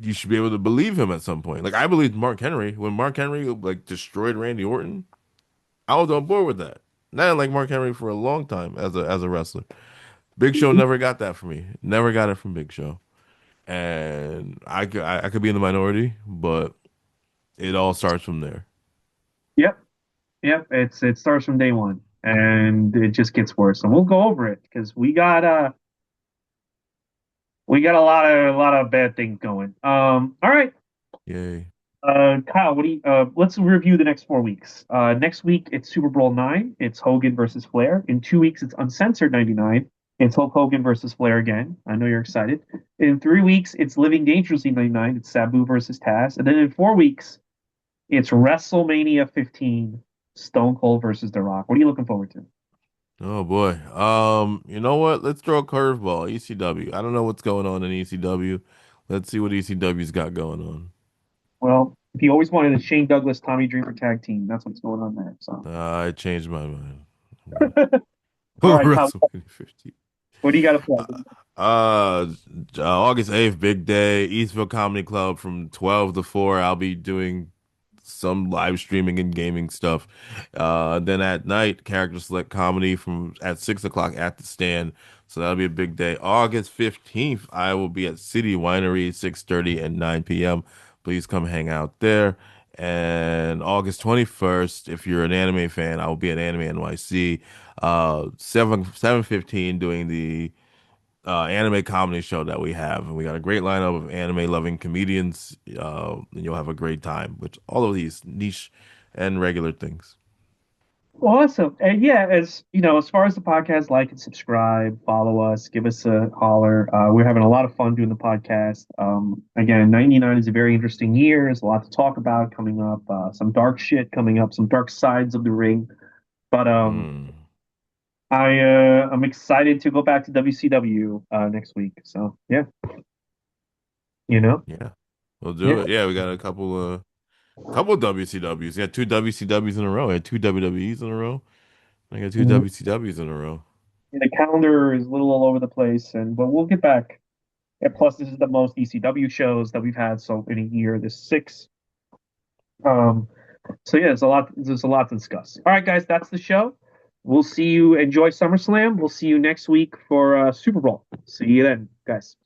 S2: you should be able to believe him at some point. Like I believed Mark Henry when Mark Henry like destroyed Randy Orton. I was on board with that. And I didn't like Mark Henry for a long time as a wrestler. Big Show never got that from me. Never got it from Big Show. And I could be in the minority, but it all starts from there.
S1: Yep, yep. It starts from day one, and it just gets worse. And we'll go over it because we got a lot of bad things going. All right.
S2: Yay.
S1: Kyle, what do you, let's review the next 4 weeks. Next week it's Super Bowl 9. It's Hogan versus Flair. In 2 weeks it's Uncensored 99. It's Hulk Hogan versus Flair again. I know you're excited. In 3 weeks it's Living Dangerously 99. It's Sabu versus Taz. And then in 4 weeks it's WrestleMania 15. Stone Cold versus The Rock. What are you looking forward to?
S2: Oh boy. You know what? Let's throw a curveball. ECW. I don't know what's going on in ECW. Let's see what ECW's got going on.
S1: Well, if you always wanted a Shane Douglas Tommy Dreamer tag team, that's what's going on there. So,
S2: I changed my mind.
S1: all right, Kyle,
S2: WrestleMania 15.
S1: what do you got to plug?
S2: Uh, August 8th, big day, Eastville Comedy Club from 12 to 4. I'll be doing some live streaming and gaming stuff. Then at night, character select comedy from at 6 o'clock at the stand. So that'll be a big day. August 15th, I will be at City Winery, 6:30 and 9 p.m. Please come hang out there. And August 21st, if you're an anime fan, I will be at Anime NYC, 7:15 doing the anime comedy show that we have. And we got a great lineup of anime loving comedians. And you'll have a great time with all of these niche and regular things.
S1: Awesome. And yeah, as you know, as far as the podcast, like and subscribe, follow us, give us a holler. We're having a lot of fun doing the podcast. Again, 99 is a very interesting year. There's a lot to talk about coming up, some dark shit coming up, some dark sides of the ring. But
S2: Mm,
S1: I'm excited to go back to WCW next week. So yeah, you know,
S2: yeah, we'll do
S1: yeah.
S2: it. Yeah, we got a couple of WCWs. We got two WCWs in a row. I had two WWEs in a row. I got two
S1: Mhm.
S2: WCWs in a row.
S1: The calendar is a little all over the place, and but we'll get back. And plus, this is the most ECW shows that we've had so in a year. There's six. Um, so yeah, there's a lot to discuss. All right, guys, that's the show. We'll see you. Enjoy SummerSlam. We'll see you next week for Super Bowl. See you then, guys.